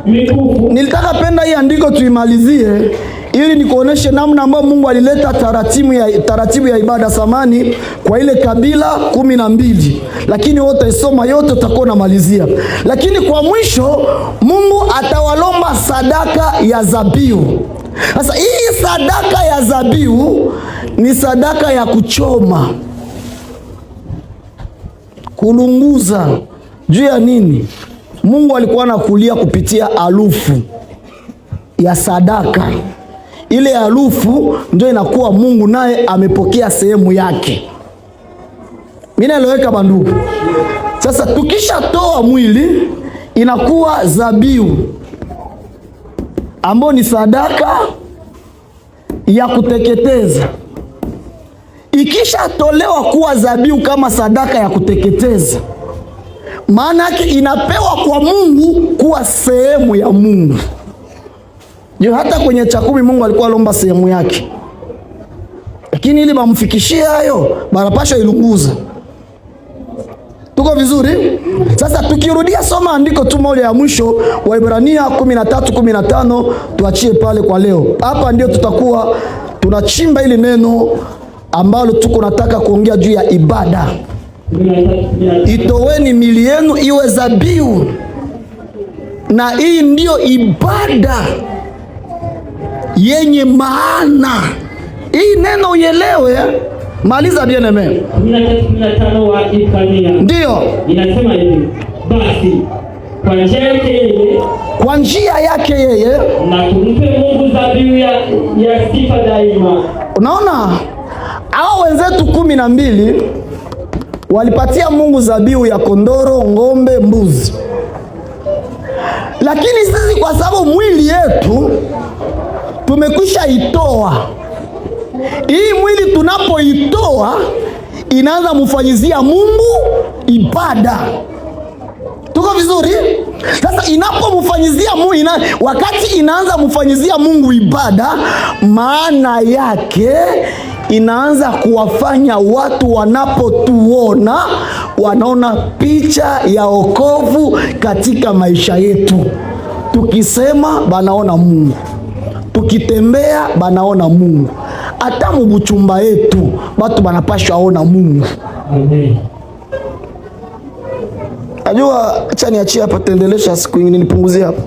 mikufu. Nilitaka penda hii andiko tuimalizie ili nikuoneshe namna ambayo Mungu alileta taratibu ya ibada samani kwa ile kabila 12. Lakini wote isoma yote utakuwa unamalizia. Lakini kwa mwisho Mungu atawalomba sadaka ya zabihu. Sasa hii sadaka ya zabihu ni sadaka ya kuchoma, kulunguza. Juu ya nini? Mungu alikuwa anakulia kupitia harufu ya sadaka. Ile harufu ndio inakuwa Mungu naye amepokea sehemu yake. Mimi naeleweka bandugu? Sasa tukishatoa mwili inakuwa zabihu ambayo ni sadaka ya kuteketeza. Ikishatolewa kuwa zabihu kama sadaka ya kuteketeza, maana yake inapewa kwa Mungu kuwa sehemu ya Mungu. Ndio hata kwenye cha 10 Mungu alikuwa alomba sehemu yake. Lakini ili bamfikishie hayo, barapasha ilunguza. Tuko vizuri? Sasa tukirudia soma andiko tu moja ya mwisho, Waebrania 13:15, tuachie pale kwa leo. Hapa ndio tutakuwa tunachimba ili neno ambalo tuko nataka kuongea juu ya ibada. Itoweni mili yenu iwe zabihu. Na hii ndio ibada yenye maana. Hii neno uelewe. Maliza bien amen. 15 wa Ibrania. Ndio. Inasema hivi. Basi kwa njia yake yeye na tumpe Mungu zabihu ya sifa daima. Unaona? Hao wenzetu 12 walipatia Mungu zabihu ya kondoro, ngombe, mbuzi. Lakini sisi kwa sababu mwili yetu tumekwisha itoa. Hii mwili tunapoitoa inaanza mfanyizia Mungu ibada. Tuko vizuri? Sasa inapomfanyizia Mungu wakati inaanza mfanyizia Mungu ibada, maana yake inaanza kuwafanya watu wanapotuona wanaona picha ya wokovu katika maisha yetu. Tukisema banaona Mungu, tukitembea banaona Mungu, hata mubuchumba yetu watu banapashwa aona Mungu. Amen. Ajua acha niachie hapa, tendelesha siku nyingine nipunguzie hapa.